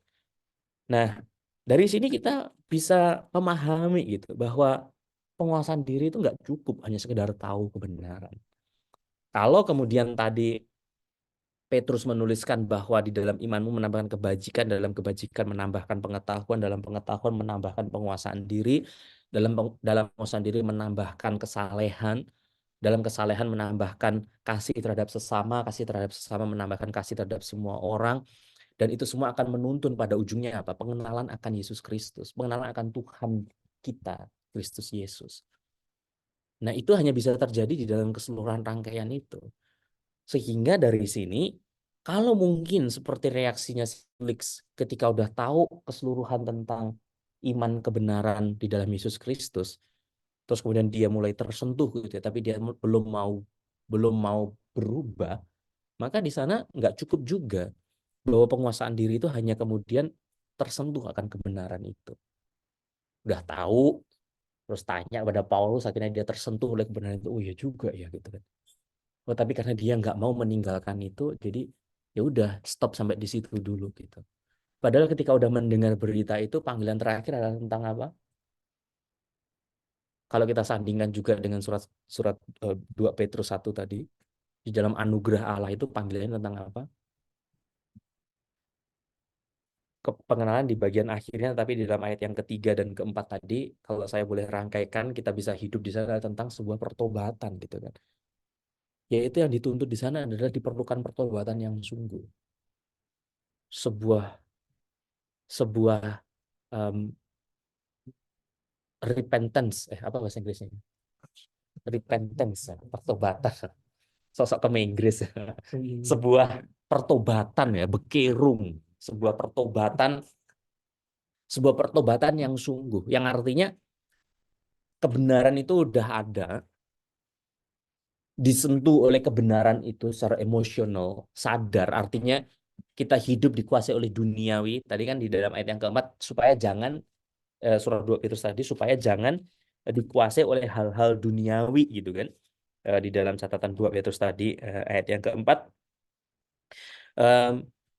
Nah, dari sini kita bisa memahami gitu bahwa penguasaan diri itu nggak cukup hanya sekedar tahu kebenaran. Kalau kemudian tadi Petrus menuliskan bahwa di dalam imanmu menambahkan kebajikan, dalam kebajikan menambahkan pengetahuan, dalam pengetahuan menambahkan penguasaan diri, dalam penguasaan diri menambahkan kesalehan, dalam kesalehan menambahkan kasih terhadap sesama menambahkan kasih terhadap semua orang, dan itu semua akan menuntun pada ujungnya apa? Pengenalan akan Yesus Kristus, pengenalan akan Tuhan kita, Kristus Yesus. Nah, itu hanya bisa terjadi di dalam keseluruhan rangkaian itu. Sehingga dari sini, kalau mungkin seperti reaksinya Felix ketika udah tahu keseluruhan tentang iman kebenaran di dalam Yesus Kristus, terus kemudian dia mulai tersentuh gitu ya, tapi dia belum mau berubah, maka di sana nggak cukup juga bahwa penguasaan diri itu hanya kemudian tersentuh akan kebenaran itu. Udah tahu, terus tanya pada Paulus, akhirnya dia tersentuh oleh kebenaran itu. Oh iya juga ya gitu kan. Oh, tapi karena dia nggak mau meninggalkan itu, jadi ya udah stop sampai di situ dulu gitu. Padahal ketika udah mendengar berita itu, panggilan terakhir adalah tentang apa? Kalau kita sandingkan juga dengan surat 2 Petrus 1 tadi, di dalam anugerah Allah itu panggilannya tentang apa? Pengenalan di bagian akhirnya, tapi di dalam ayat yang ketiga dan keempat tadi, kalau saya boleh rangkaikan, kita bisa hidup di sana tentang sebuah pertobatan gitu kan. Yaitu yang dituntut di sana adalah diperlukan pertobatan yang sungguh. Sebuah um, repentance, apa bahasa Inggrisnya? Repentance, pertobatan. Sosok ke Inggris. Sebuah pertobatan ya, bekerung, sebuah pertobatan yang sungguh, yang artinya kebenaran itu udah ada, disentuh oleh kebenaran itu secara emosional, sadar, artinya kita hidup dikuasai oleh duniawi. Tadi kan di dalam ayat yang keempat, supaya jangan surat 2 Petrus tadi supaya jangan dikuasai oleh hal-hal duniawi gitu kan. Di dalam catatan 2 Petrus tadi ayat yang keempat,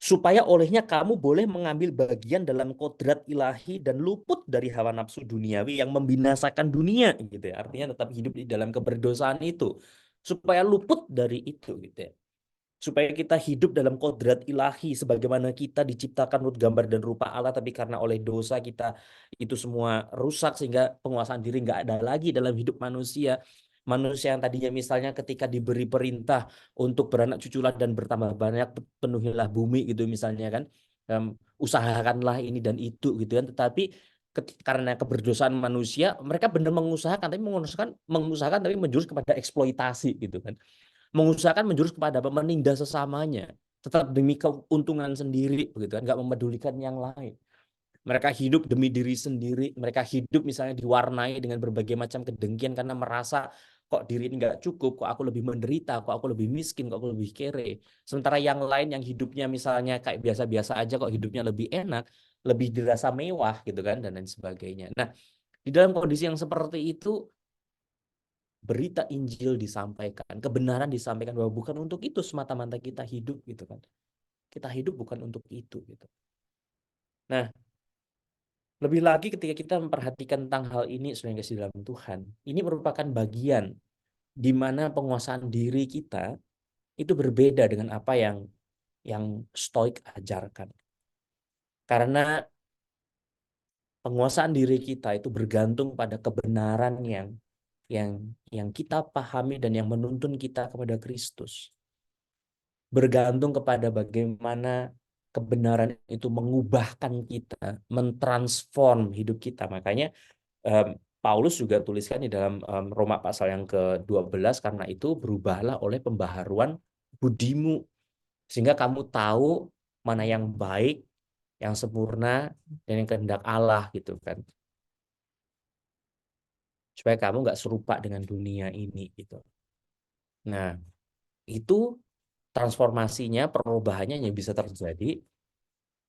supaya olehnya kamu boleh mengambil bagian dalam kodrat ilahi dan luput dari hawa nafsu duniawi yang membinasakan dunia gitu ya. Artinya tetap hidup di dalam keberdosaan itu supaya luput dari itu gitu ya. Supaya kita hidup dalam kodrat ilahi sebagaimana kita diciptakan menurut gambar dan rupa Allah, tapi karena oleh dosa kita itu semua rusak sehingga penguasaan diri nggak ada lagi dalam hidup manusia. Manusia yang tadinya misalnya ketika diberi perintah untuk beranak cuculah dan bertambah banyak, penuhilah bumi gitu misalnya kan, usahakanlah ini dan itu gitu kan, tetapi karena keberdosaan manusia mereka benar mengusahakan tapi menjurus kepada eksploitasi gitu kan, mengusahakan menjurus kepada menindas sesamanya tetap demi keuntungan sendiri begitu kan, nggak memedulikan yang lain. Mereka hidup demi diri sendiri, mereka hidup misalnya diwarnai dengan berbagai macam kedengkian karena merasa kok diri ini nggak cukup, kok aku lebih menderita, kok aku lebih miskin, kok aku lebih kere. Sementara yang lain yang hidupnya misalnya kayak biasa-biasa aja kok hidupnya lebih enak, lebih dirasa mewah gitu kan, dan lain sebagainya. Nah, di dalam kondisi yang seperti itu berita Injil disampaikan, kebenaran disampaikan bahwa bukan untuk itu semata-mata kita hidup gitu kan. Kita hidup bukan untuk itu gitu. Nah, lebih lagi ketika kita memperhatikan tentang hal ini sebagai kasih dalam Tuhan, ini merupakan bagian di mana penguasaan diri kita itu berbeda dengan apa yang Stoik ajarkan. Karena penguasaan diri kita itu bergantung pada kebenaran yang kita pahami dan yang menuntun kita kepada Kristus. Bergantung kepada bagaimana kebenaran itu mengubahkan kita, mentransform hidup kita. Makanya Paulus juga tuliskan di dalam Roma pasal yang ke-12, karena itu berubahlah oleh pembaharuan budimu, sehingga kamu tahu mana yang baik, yang sempurna, dan yang kehendak Allah gitu kan. Supaya kamu nggak serupa dengan dunia ini gitu. Nah, itu transformasinya, perubahannya yang bisa terjadi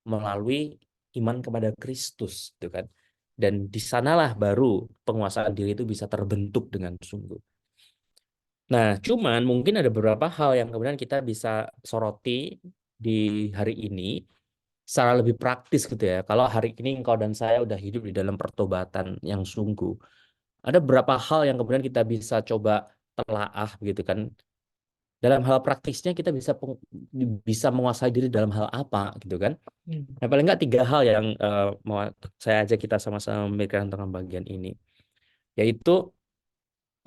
melalui iman kepada Kristus gitu kan. Dan di sanalah baru penguasaan diri itu bisa terbentuk dengan sungguh. Nah, cuman mungkin ada beberapa hal yang kemudian kita bisa soroti di hari ini secara lebih praktis gitu ya. Kalau hari ini engkau dan saya udah hidup di dalam pertobatan yang sungguh, ada beberapa hal yang kemudian kita bisa coba telaah gitu kan. Dalam hal praktisnya kita bisa menguasai diri dalam hal apa gitu kan. Nah, paling nggak 3 hal yang mau saya ajak kita sama-sama memikirkan tentang bagian ini. Yaitu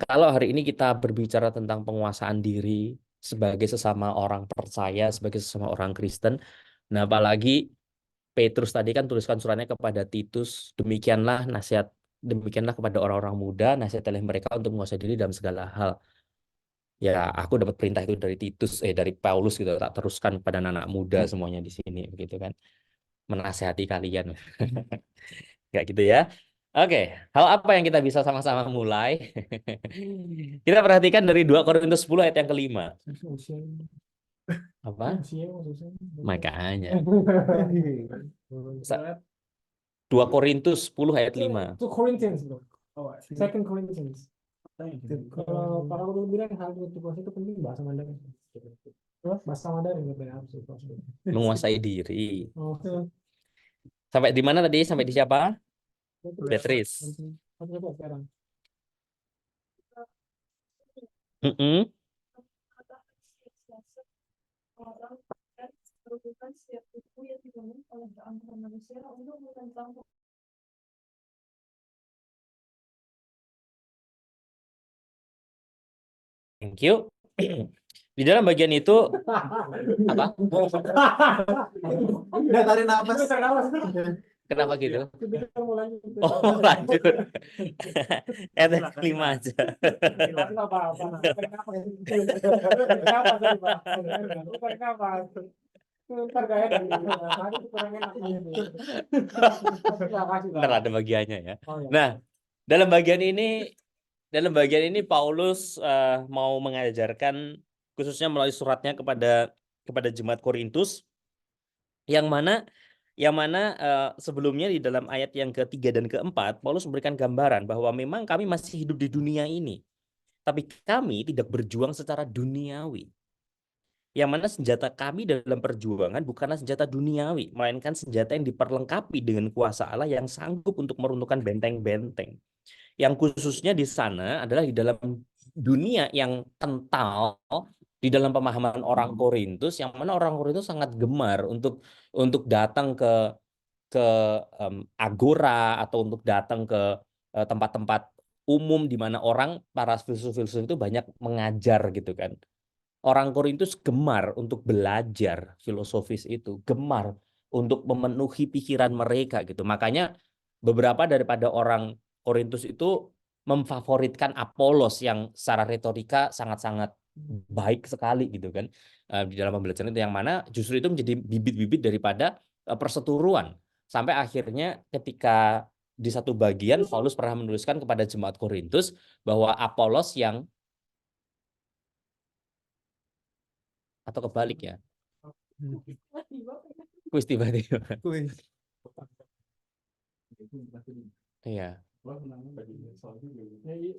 kalau hari ini kita berbicara tentang penguasaan diri sebagai sesama orang percaya, sebagai sesama orang Kristen, nah apalagi Petrus tadi kan tuliskan suratnya kepada Titus, demikianlah kepada orang-orang muda, nasihat oleh mereka untuk menguasai diri dalam segala hal. Ya, aku dapat perintah itu dari Paulus gitu, tak teruskan kepada anak muda semuanya di sini begitu kan. Menasehati kalian. Kayak gitu ya. Oke, hal apa yang kita bisa sama-sama mulai? Kita perhatikan dari 2 Korintus 10 ayat yang kelima. Apa? Makanya. 2 Korintus 10 ayat 5. Itu Corinthians bro. Second Corinthians. Kalau aku bilang hal itu penting bahasa Mandarin. Bahasa Mandarin Menguasai diri. Oh, Sampai di mana tadi? Sampai di siapa? Beatrice. coba sekarang. Orang merupakan setiap buku yang dibangun oleh keangkuhan manusia untuk menentang Thank you. Di dalam bagian itu apa? Udah tarik nafas. Kenapa gitu? Kita mau lanjut. Oh, lanjut. Ayat yang kelima aja. Ntar ada bagiannya ya. Nah, dalam bagian ini Paulus mau mengajarkan khususnya melalui suratnya kepada jemaat Korintus, yang mana Yang mana sebelumnya di dalam ayat yang ketiga dan keempat, Paulus memberikan gambaran bahwa memang kami masih hidup di dunia ini, tapi kami tidak berjuang secara duniawi. Yang mana senjata kami dalam perjuangan bukanlah senjata duniawi, melainkan senjata yang diperlengkapi dengan kuasa Allah yang sanggup untuk meruntuhkan benteng-benteng. Yang khususnya di sana adalah di dalam dunia yang kental, di dalam pemahaman orang Korintus, yang mana orang Korintus sangat gemar untuk datang ke agora atau untuk datang ke tempat-tempat umum di mana para filsuf-filsuf itu banyak mengajar gitu kan. Orang Korintus gemar untuk belajar filosofis itu, gemar untuk memenuhi pikiran mereka gitu. Makanya beberapa daripada orang Korintus itu memfavoritkan Apolos yang secara retorika sangat-sangat baik sekali gitu kan, di dalam pembelajaran itu, yang mana justru itu menjadi bibit-bibit daripada perseteruan. Sampai akhirnya ketika di satu bagian Paulus pernah menuliskan kepada jemaat Korintus bahwa Apolos yang, atau kebalik ya, kuis tiba-tiba. Kuis. Iya.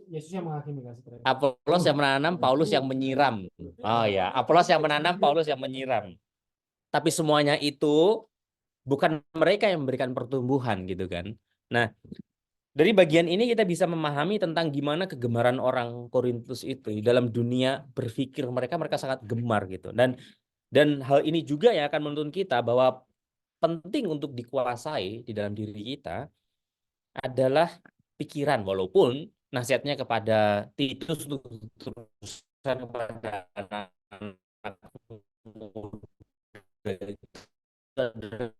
Yesus yang menghakimi kan sebenarnya. Apolos yang menanam, Paulus yang menyiram. Oh ya, Apolos yang menanam, Paulus yang menyiram. Tapi semuanya itu bukan mereka yang memberikan pertumbuhan gitu kan. Nah, dari bagian ini kita bisa memahami tentang gimana kegemaran orang Korintus itu di dalam dunia berpikir mereka sangat gemar gitu. Dan hal ini juga yang akan menuntun kita bahwa penting untuk dikuasai di dalam diri kita adalah pikiran, walaupun nasihatnya kepada Titus untuk teruskan kepada anak-anak muda itu adalah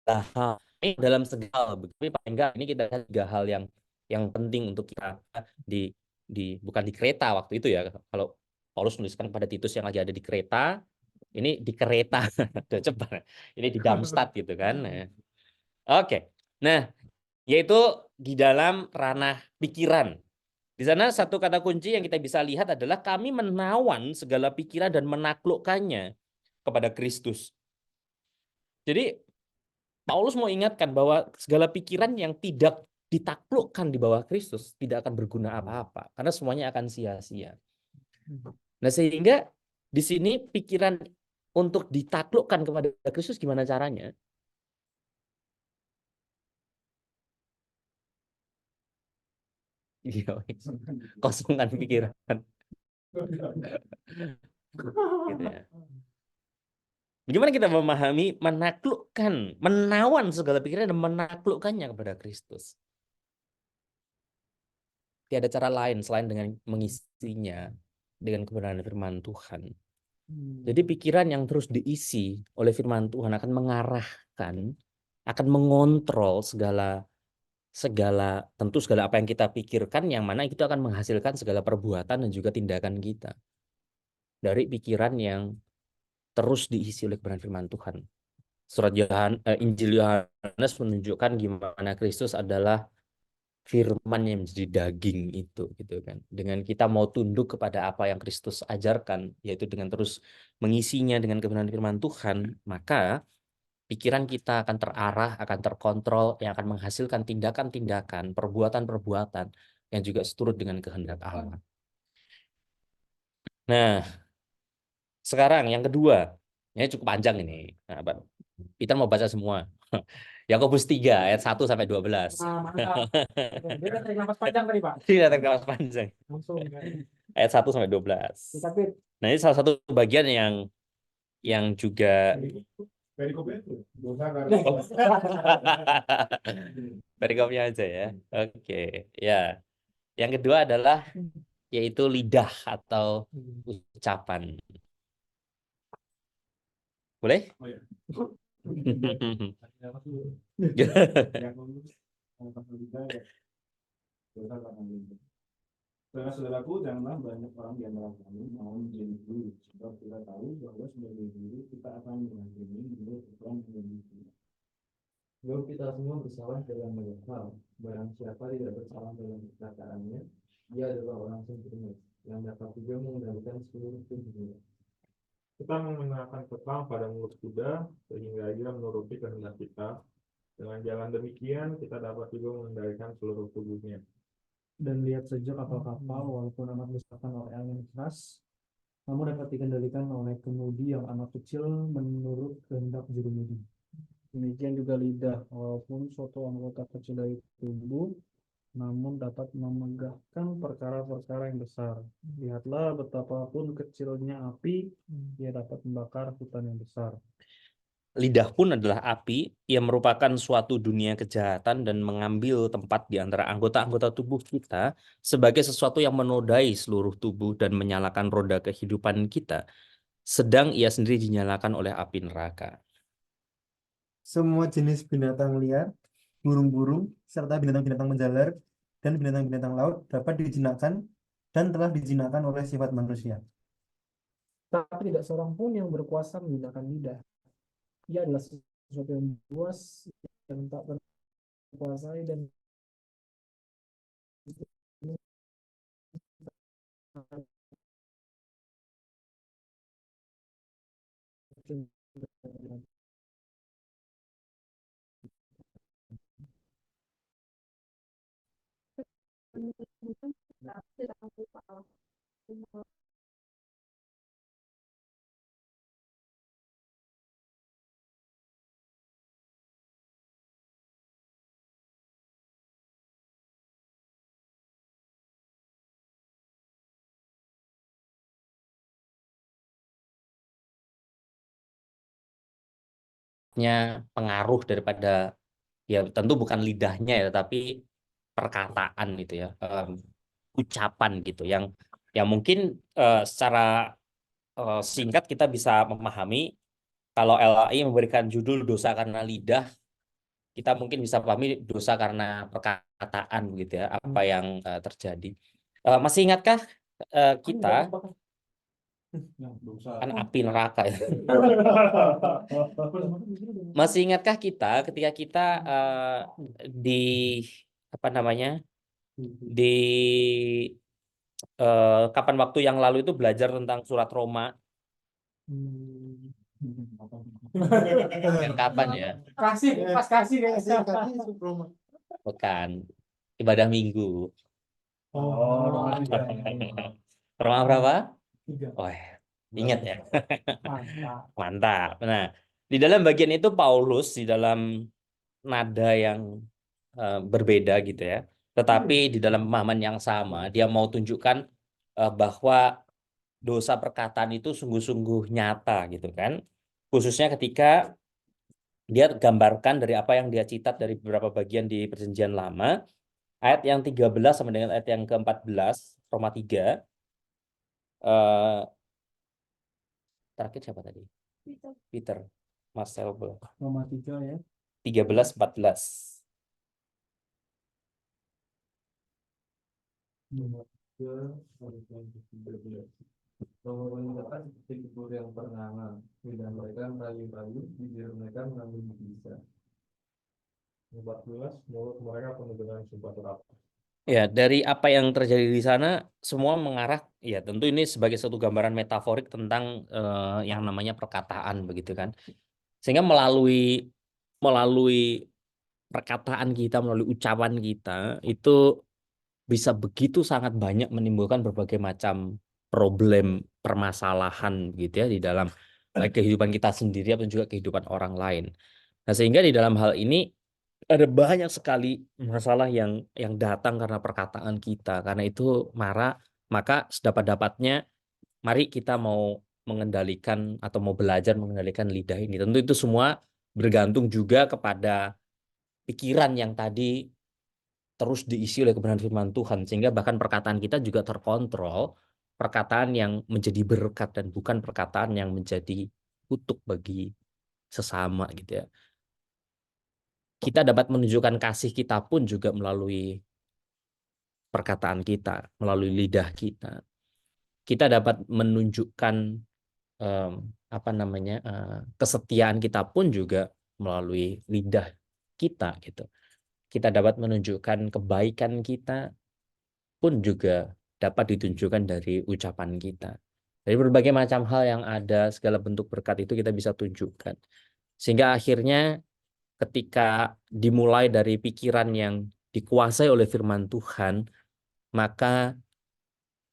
hal dalam segala, tapi paling enggak ini kita lihat 3 hal yang penting untuk kita bukan di kereta waktu itu ya. Kalau Paulus menuliskan kepada Titus yang lagi ada di kereta, ini di kereta udah cepat. Ini di Darmstadt gitu kan. Nah, oke. Nah, yaitu di dalam ranah pikiran. Di sana satu kata kunci yang kita bisa lihat adalah kami menawan segala pikiran dan menaklukkannya kepada Kristus. Jadi Paulus mau ingatkan bahwa segala pikiran yang tidak ditaklukkan di bawah Kristus tidak akan berguna apa-apa, karena semuanya akan sia-sia. Nah, sehingga di sini pikiran untuk ditaklukkan kepada Kristus gimana caranya? Iya, kosongkan pikiran. Gitu ya. Bagaimana kita memahami menaklukkan, menawan segala pikiran dan menaklukkannya kepada Kristus? Tiada cara lain selain dengan mengisinya dengan kebenaran firman Tuhan. Jadi pikiran yang terus diisi oleh firman Tuhan akan mengarahkan, akan mengontrol segala apa yang kita pikirkan, yang mana itu akan menghasilkan segala perbuatan dan juga tindakan kita. Dari pikiran yang terus diisi oleh kebenaran firman Tuhan. Injil Yohanes menunjukkan gimana Kristus adalah firman yang menjadi daging itu gitu kan. Dengan kita mau tunduk kepada apa yang Kristus ajarkan, yaitu dengan terus mengisinya dengan kebenaran firman Tuhan, maka pikiran kita akan terarah, akan terkontrol, yang akan menghasilkan tindakan-tindakan, perbuatan-perbuatan yang juga seturut dengan kehendak Allah. Nah, sekarang yang kedua, ini cukup panjang ini. Nah, Peter mau baca semua. Yakobus 3 ayat 1 sampai 12. Mantap. Dia kan tarik nafas panjang tadi, Pak. Tidak terkelas panjang. Langsung kan. Ayat 1 sampai 12. Tapi Nah, ini salah satu bagian yang juga perikopnya aja ya. Oke, ya. Yang kedua adalah yaitu lidah atau ucapan. Boleh? Oh, ya. Saudara-saudaraku, janganlah banyak orang di antara kami mau menjadi guru, sebab kita tahu bahwa sebagai guru kita akan menghakimi menurut ukuran menjadi guru. Sebab kita semua bersalah dalam banyak hal. Barang siapa tidak bersalah dalam perkataannya, dia adalah orang sempurna, yang dapat juga mengendalikan seluruh tubuhnya. Kita mengenakan kekang pada mulut kuda sehingga ia menuruti kehendak kita. Dengan jalan demikian kita dapat juga mengendalikan seluruh tubuhnya. Dan lihat saja kapal-kapal walaupun amat besarkan oleh angin keras, namun dapat dikendalikan oleh kemudi yang amat kecil menurut kehendak jurumudi. Demikian juga lidah, walaupun suatu anggota kecil dari tubuh, namun dapat memegahkan perkara-perkara yang besar. Lihatlah betapapun kecilnya api, ia dapat membakar hutan yang besar. Lidah pun adalah api yang merupakan suatu dunia kejahatan dan mengambil tempat di antara anggota-anggota tubuh kita sebagai sesuatu yang menodai seluruh tubuh dan menyalakan roda kehidupan kita, sedang ia sendiri dinyalakan oleh api neraka. Semua jenis binatang liar, burung-burung, serta binatang-binatang menjalar, dan binatang-binatang laut dapat dijinakkan dan telah dijinakkan oleh sifat manusia. Tapi tidak seorang pun yang berkuasa menggunakan lidah. Ia adalah sesuatu yang buas, yang tak terkuasai dan Tidak lupa Allah. Pengaruh daripada, ya tentu bukan lidahnya ya, tapi perkataan gitu ya, ucapan gitu yang mungkin secara singkat kita bisa memahami. Kalau LAI memberikan judul dosa karena lidah, kita mungkin bisa pahami dosa karena perkataan gitu ya, apa yang terjadi. Masih ingatkah kita kan api neraka ya? Masih ingatkah kita ketika kita di apa namanya di kapan waktu yang lalu itu belajar tentang surat Roma? Kapan ya? pas kasih Bukan, ibadah minggu. Roma berapa? 3. Oh, ingat ya. Mantap. Mantap. Nah, di dalam bagian itu Paulus di dalam nada yang berbeda gitu ya. Tetapi di dalam pemahaman yang sama, dia mau tunjukkan bahwa dosa perkataan itu sungguh-sungguh nyata gitu kan. Khususnya ketika dia gambarkan dari apa yang dia citat dari beberapa bagian di Perjanjian Lama, ayat yang 13 sama dengan ayat yang ke-14, Roma 3. Terakhir siapa tadi? Peter. Marcel Roma 3 ya. 13-14. Pemerintah seperti kubur yang bernangan, lidah mereka rayu-rayu, bibir mereka mengandung bisa. 14, mulut mereka penuh dengan sumpah serapah. Ya, dari apa yang terjadi di sana semua mengarah, ya tentu ini sebagai satu gambaran metaforik tentang yang namanya perkataan begitu kan. Sehingga melalui perkataan kita, melalui ucapan kita itu bisa begitu sangat banyak menimbulkan berbagai macam problem, permasalahan gitu ya di dalam baik kehidupan kita sendiri ataupun juga kehidupan orang lain. Nah, sehingga di dalam hal ini ada banyak sekali masalah yang datang karena perkataan kita. Karena itu maka sedapat-dapatnya mari kita mau mengendalikan atau mau belajar mengendalikan lidah ini. Tentu itu semua bergantung juga kepada pikiran yang tadi terus diisi oleh kebenaran firman Tuhan, sehingga bahkan perkataan kita juga terkontrol, perkataan yang menjadi berkat dan bukan perkataan yang menjadi kutuk bagi sesama gitu ya. Kita dapat menunjukkan kasih kita pun juga melalui perkataan kita, melalui lidah kita. Kita dapat menunjukkan kesetiaan kita pun juga melalui lidah kita gitu. Kita dapat menunjukkan kebaikan kita pun juga dapat ditunjukkan dari ucapan kita. Dari berbagai macam hal yang ada, segala bentuk berkat itu kita bisa tunjukkan. Sehingga akhirnya ketika dimulai dari pikiran yang dikuasai oleh firman Tuhan, maka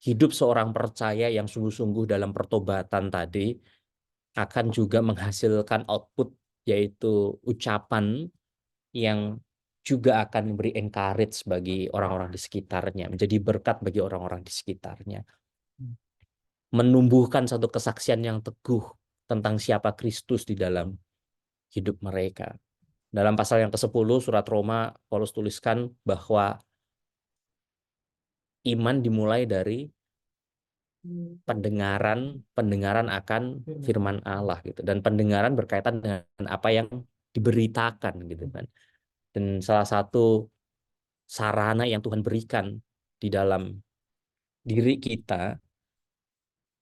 hidup seorang percaya yang sungguh-sungguh dalam pertobatan tadi akan juga menghasilkan output, yaitu ucapan yang juga akan memberi encourage bagi orang-orang di sekitarnya, menjadi berkat bagi orang-orang di sekitarnya, menumbuhkan satu kesaksian yang teguh tentang siapa Kristus di dalam hidup mereka. Dalam pasal yang ke-10 surat Roma, Paulus tuliskan bahwa iman dimulai dari pendengaran akan firman Allah gitu, dan pendengaran berkaitan dengan apa yang diberitakan gitu kan. Dan salah satu sarana yang Tuhan berikan di dalam diri kita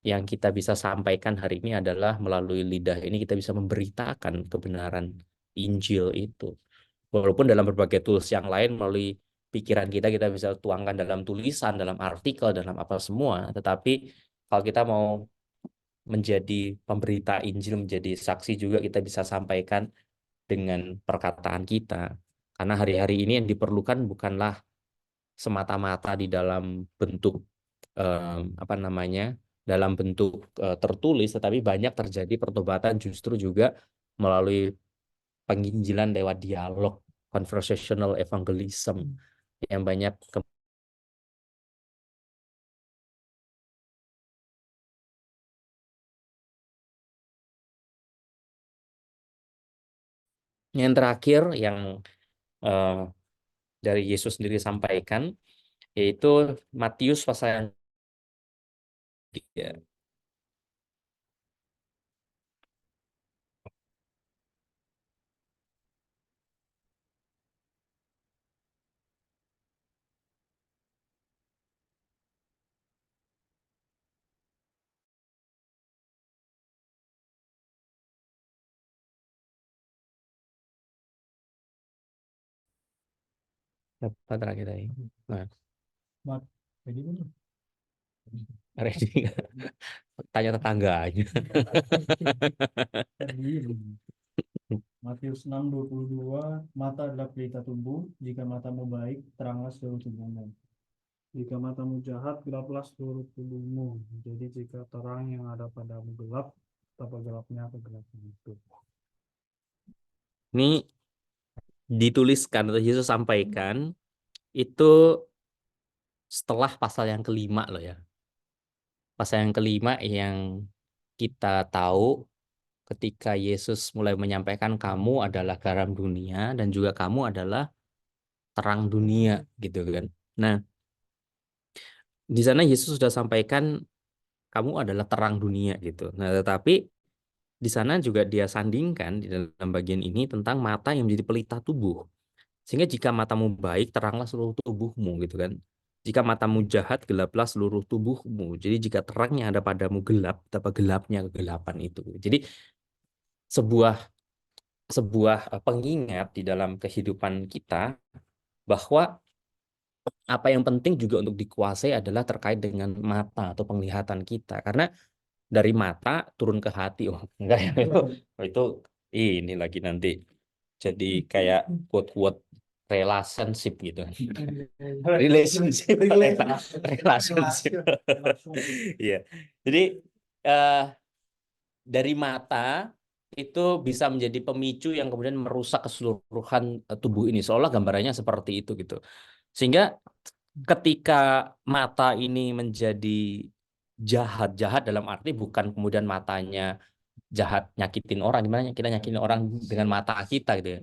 yang kita bisa sampaikan hari ini adalah melalui lidah ini kita bisa memberitakan kebenaran Injil itu. Walaupun dalam berbagai tools yang lain, melalui pikiran kita bisa tuangkan dalam tulisan, dalam artikel, dalam apa semua. Tetapi kalau kita mau menjadi pemberita Injil, menjadi saksi juga, kita bisa sampaikan dengan perkataan kita. Karena hari-hari ini yang diperlukan bukanlah semata-mata di dalam bentuk apa namanya, dalam bentuk tertulis, tetapi banyak terjadi pertobatan justru juga melalui penginjilan lewat dialog, conversational evangelism yang banyak yang terakhir yang eh, dari Yesus sendiri sampaikan, yaitu Matius pasal yang 3. Apa terakhir tadi? Nah, Mat, jadi ini. ready nggak? Tanya tetangganya. Matius 6:22, mata adalah pelita tubuh, jika matamu baik, teranglah seluruh tubuhmu. Jika matamu jahat, gelaplah seluruh tubuhmu. Jadi jika terang yang ada padamu gelap, betapa gelapnya kegelapan itu. Ini dituliskan atau Yesus sampaikan itu setelah pasal yang kelima loh ya. Pasal yang kelima yang kita tahu ketika Yesus mulai menyampaikan kamu adalah garam dunia dan juga kamu adalah terang dunia gitu kan. Nah, di sana Yesus sudah sampaikan kamu adalah terang dunia gitu. Nah, tetapi di sana juga dia sandingkan di dalam bagian ini tentang mata yang menjadi pelita tubuh. Sehingga jika matamu baik, teranglah seluruh tubuhmu gitu kan. Jika matamu jahat, gelaplah seluruh tubuhmu. Jadi jika terangnya ada padamu gelap, betapa gelapnya kegelapan itu. Jadi sebuah sebuah pengingat di dalam kehidupan kita bahwa apa yang penting juga untuk dikuasai adalah terkait dengan mata atau penglihatan kita. Karena dari mata turun ke hati. Oh, enggak ya. Itu ini lagi nanti jadi kayak quote-quote relationship gitu. Relationship. Relationship. Iya. Jadi eh, dari mata itu bisa menjadi pemicu yang kemudian merusak keseluruhan tubuh ini. Seolah gambarannya seperti itu gitu. Sehingga ketika mata ini menjadi jahat dalam arti bukan kemudian matanya jahat nyakitin orang, gimana kita nyakitin orang dengan mata kita gitu ya.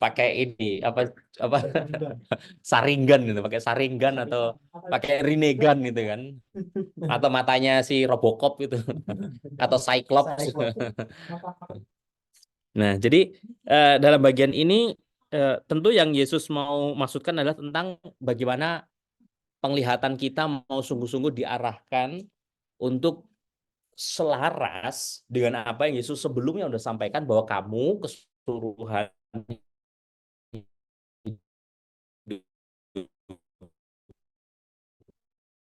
Pakai ini apa saringan gitu, pakai saringan atau pakai rinegan gitu kan. Atau matanya si Robocop itu atau Cyclops. Nah, jadi dalam bagian ini tentu yang Yesus mau maksudkan adalah tentang bagaimana penglihatan kita mau sungguh-sungguh diarahkan untuk selaras dengan apa yang Yesus sebelumnya sudah sampaikan bahwa kamu keseluruhan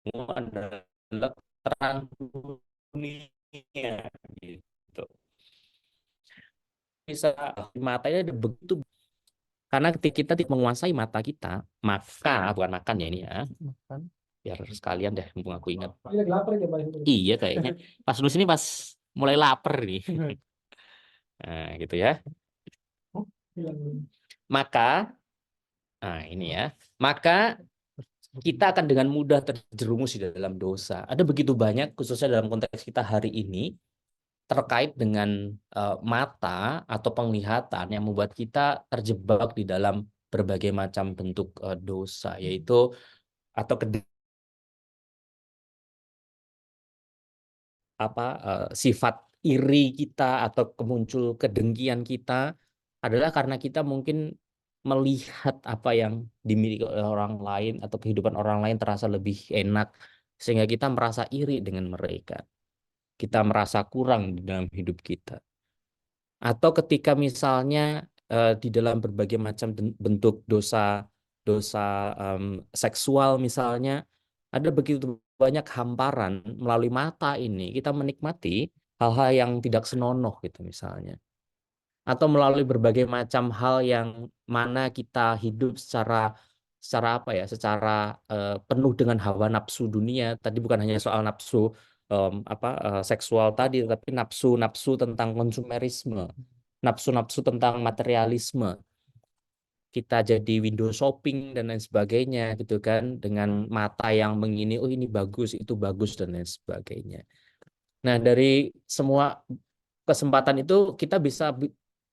hidupmu adalah terang dunia gitu. Bisa matanya ada begitu, karena ketika kita tidak menguasai mata kita, maka bukan makan ya ini ya, Makan. biar sekalian deh mumpung aku ingat. Ini lagi lapar ya Pak. Iya kayaknya pas nulis ini pas mulai lapar nih. Nah, gitu ya. Hilang. Maka, nah ini ya, maka kita akan dengan mudah terjerumus di dalam dosa. Ada begitu banyak, khususnya dalam konteks kita hari ini, terkait dengan mata atau penglihatan yang membuat kita terjebak di dalam berbagai macam bentuk dosa, yaitu atau sifat iri kita atau kemuncul kedengkian kita adalah karena kita mungkin melihat apa yang dimiliki oleh orang lain atau kehidupan orang lain terasa lebih enak, sehingga kita merasa iri dengan mereka. Kita merasa kurang di dalam hidup kita. Atau ketika misalnya di dalam berbagai macam bentuk dosa seksual misalnya, ada begitu banyak hamparan melalui mata ini kita menikmati hal-hal yang tidak senonoh gitu misalnya. Atau melalui berbagai macam hal yang mana kita hidup secara apa ya, secara penuh dengan hawa nafsu dunia. Tadi bukan hanya soal nafsu seksual tadi, tapi nafsu tentang konsumerisme, nafsu tentang materialisme. Kita jadi window shopping dan lain sebagainya gitu kan, dengan mata yang mengini, oh ini bagus, itu bagus dan lain sebagainya. Nah, dari semua kesempatan itu kita bisa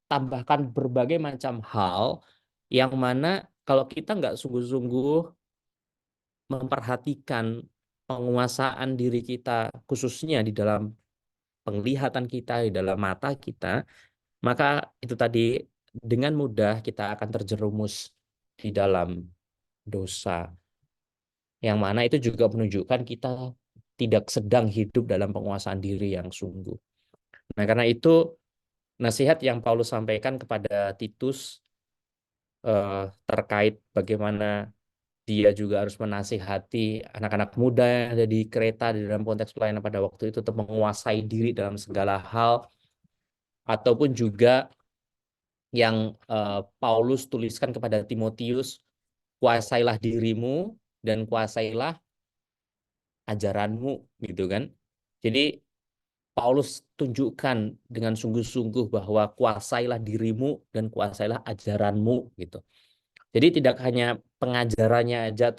tambahkan berbagai macam hal yang mana kalau kita nggak sungguh-sungguh memperhatikan penguasaan diri kita, khususnya di dalam penglihatan kita, di dalam mata kita, maka itu tadi dengan mudah kita akan terjerumus di dalam dosa. Yang mana itu juga menunjukkan kita tidak sedang hidup dalam penguasaan diri yang sungguh. Nah, karena itu nasihat yang Paulus sampaikan kepada Titus terkait bagaimana dia juga harus menasihati anak-anak muda yang ada di Kreta di dalam konteks pelayanan pada waktu itu untuk menguasai diri dalam segala hal, ataupun juga yang Paulus tuliskan kepada Timotius, kuasailah dirimu dan kuasailah ajaranmu gitu kan. Jadi Paulus tunjukkan dengan sungguh-sungguh bahwa kuasailah dirimu dan kuasailah ajaranmu gitu. Jadi tidak hanya pengajarannya aja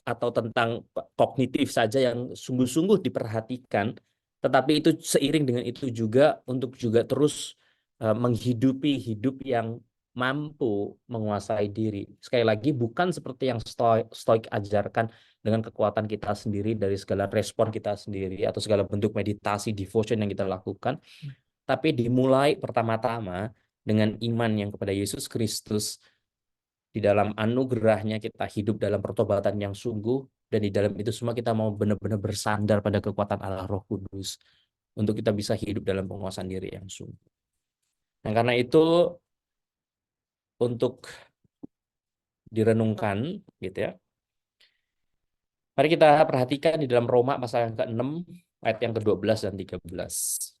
atau tentang kognitif saja yang sungguh-sungguh diperhatikan, tetapi itu seiring dengan itu juga untuk juga terus menghidupi hidup yang mampu menguasai diri. Sekali lagi bukan seperti yang Stoik ajarkan dengan kekuatan kita sendiri dari segala respon kita sendiri atau segala bentuk meditasi, devotion yang kita lakukan, tapi dimulai pertama-tama dengan iman yang kepada Yesus Kristus. Di dalam anugerahnya kita hidup dalam pertobatan yang sungguh, dan di dalam itu semua kita mau benar-benar bersandar pada kekuatan Allah Roh Kudus untuk kita bisa hidup dalam penguasaan diri yang sungguh. Nah, karena itu untuk direnungkan gitu ya. Mari kita perhatikan di dalam Roma pasal yang ke-6 ayat yang ke-12 dan 13.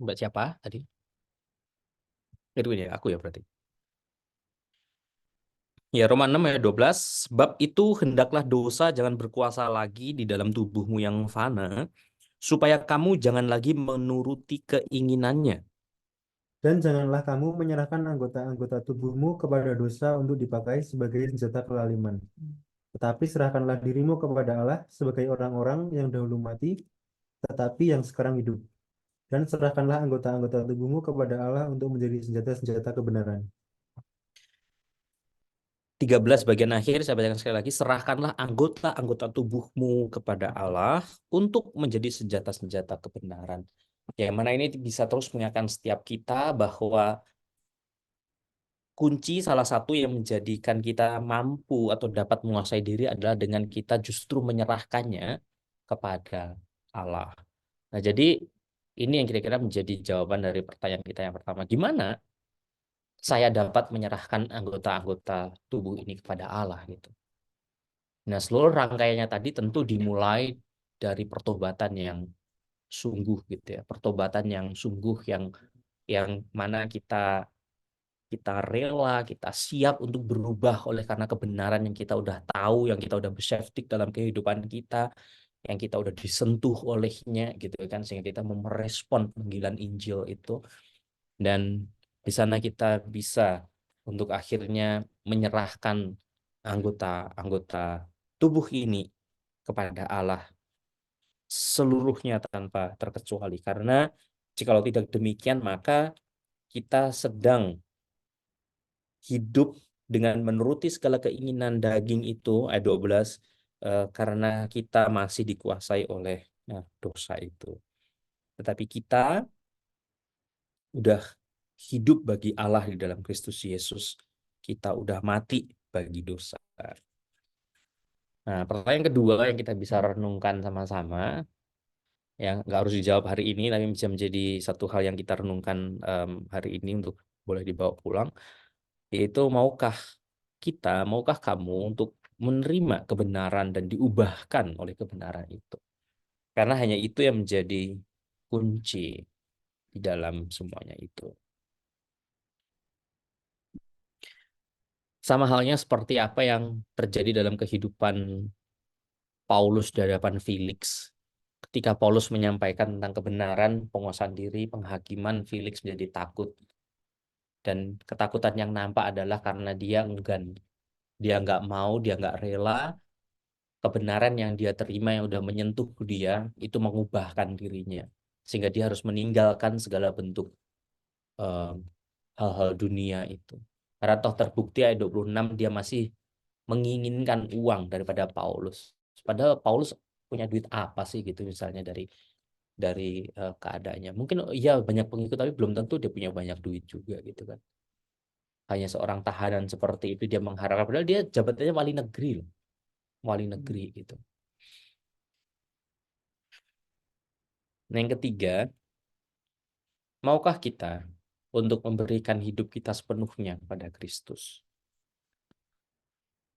Mbak siapa tadi? Itu ya, aku ya berarti. Ya, Roma 6 ayat 12, sebab itu hendaklah dosa jangan berkuasa lagi di dalam tubuhmu yang fana, supaya kamu jangan lagi menuruti keinginannya. Dan janganlah kamu menyerahkan anggota-anggota tubuhmu kepada dosa untuk dipakai sebagai senjata kelaliman. Tetapi serahkanlah dirimu kepada Allah sebagai orang-orang yang dahulu mati, tetapi yang sekarang hidup. Dan serahkanlah anggota-anggota tubuhmu kepada Allah untuk menjadi senjata-senjata kebenaran. 13 bagian akhir, saya bacakan sekali lagi, serahkanlah anggota-anggota tubuhmu kepada Allah untuk menjadi senjata-senjata kebenaran. Yang mana ini bisa terus mengingatkan setiap kita bahwa kunci salah satu yang menjadikan kita mampu atau dapat menguasai diri adalah dengan kita justru menyerahkannya kepada Allah. Nah, jadi ini yang kira-kira menjadi jawaban dari pertanyaan kita yang pertama. Gimana saya dapat menyerahkan anggota-anggota tubuh ini kepada Allah gitu. Nah, seluruh rangkaiannya tadi tentu dimulai dari pertobatan yang sungguh gitu ya. Pertobatan yang sungguh yang mana kita rela, kita siap untuk berubah oleh karena kebenaran yang kita udah tahu, yang kita udah bersafety dalam kehidupan kita, yang kita udah disentuh olehnya gitu kan, sehingga kita merespon panggilan Injil itu. Dan di sana kita bisa untuk akhirnya menyerahkan anggota-anggota tubuh ini kepada Allah seluruhnya tanpa terkecuali. Karena jikalau tidak demikian, maka kita sedang hidup dengan menuruti segala keinginan daging itu, ayat 12, karena kita masih dikuasai oleh dosa itu. Tetapi kita udah hidup bagi Allah di dalam Kristus Yesus. Kita udah mati bagi dosa. Nah, pertanyaan kedua yang kita bisa renungkan sama-sama, yang nggak harus dijawab hari ini, tapi bisa menjadi satu hal yang kita renungkan hari ini untuk boleh dibawa pulang, yaitu maukah kamu untuk menerima kebenaran dan diubahkan oleh kebenaran itu? Karena hanya itu yang menjadi kunci di dalam semuanya itu. Sama halnya seperti apa yang terjadi dalam kehidupan Paulus di hadapan Felix. Ketika Paulus menyampaikan tentang kebenaran, penguasaan diri, penghakiman, Felix menjadi takut. Dan ketakutan yang nampak adalah karena dia enggan. Dia nggak mau, dia nggak rela kebenaran yang dia terima yang udah menyentuh dia itu mengubahkan dirinya. Sehingga dia harus meninggalkan segala bentuk eh, hal-hal dunia itu. Karena toh terbukti ayat 26 dia masih menginginkan uang daripada Paulus. Padahal Paulus punya duit apa sih gitu misalnya dari keadaannya. Mungkin ya banyak pengikut tapi belum tentu dia punya banyak duit juga gitu kan. Hanya seorang tahanan seperti itu dia mengharapkan padahal dia jabatannya wali negeri loh. Wali negeri gitu. Nah, yang ketiga, maukah kita untuk memberikan hidup kita sepenuhnya kepada Kristus?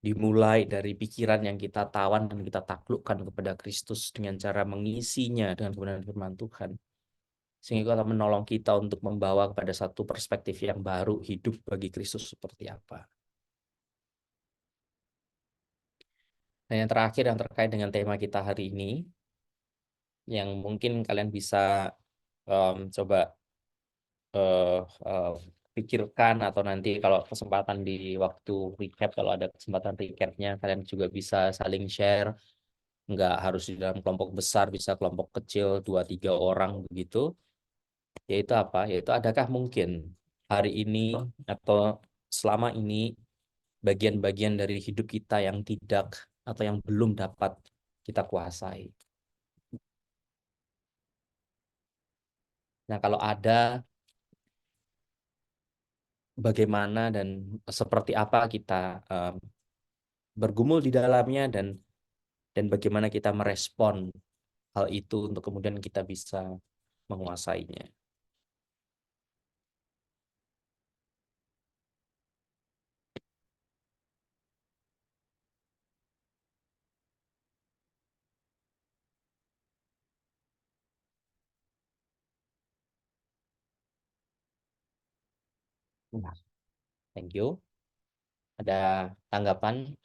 Dimulai dari pikiran yang kita tawan dan kita taklukkan kepada Kristus dengan cara mengisinya dengan kebenaran firman Tuhan. Sehingga Allah menolong kita untuk membawa kepada satu perspektif yang baru hidup bagi Kristus seperti apa. Dan yang terakhir yang terkait dengan tema kita hari ini, yang mungkin kalian bisa coba eh, eh, pikirkan atau nanti kalau kesempatan di waktu recap, kalau ada kesempatan recapnya, kalian juga bisa saling share. Nggak harus di dalam kelompok besar, bisa kelompok kecil 2-3 orang begitu. Yaitu apa? Yaitu adakah mungkin hari ini atau selama ini bagian-bagian dari hidup kita yang tidak atau yang belum dapat kita kuasai. Nah, kalau ada, bagaimana dan seperti apa kita bergumul di dalamnya dan bagaimana kita merespon hal itu untuk kemudian kita bisa menguasainya. Nah, thank you. Ada tanggapan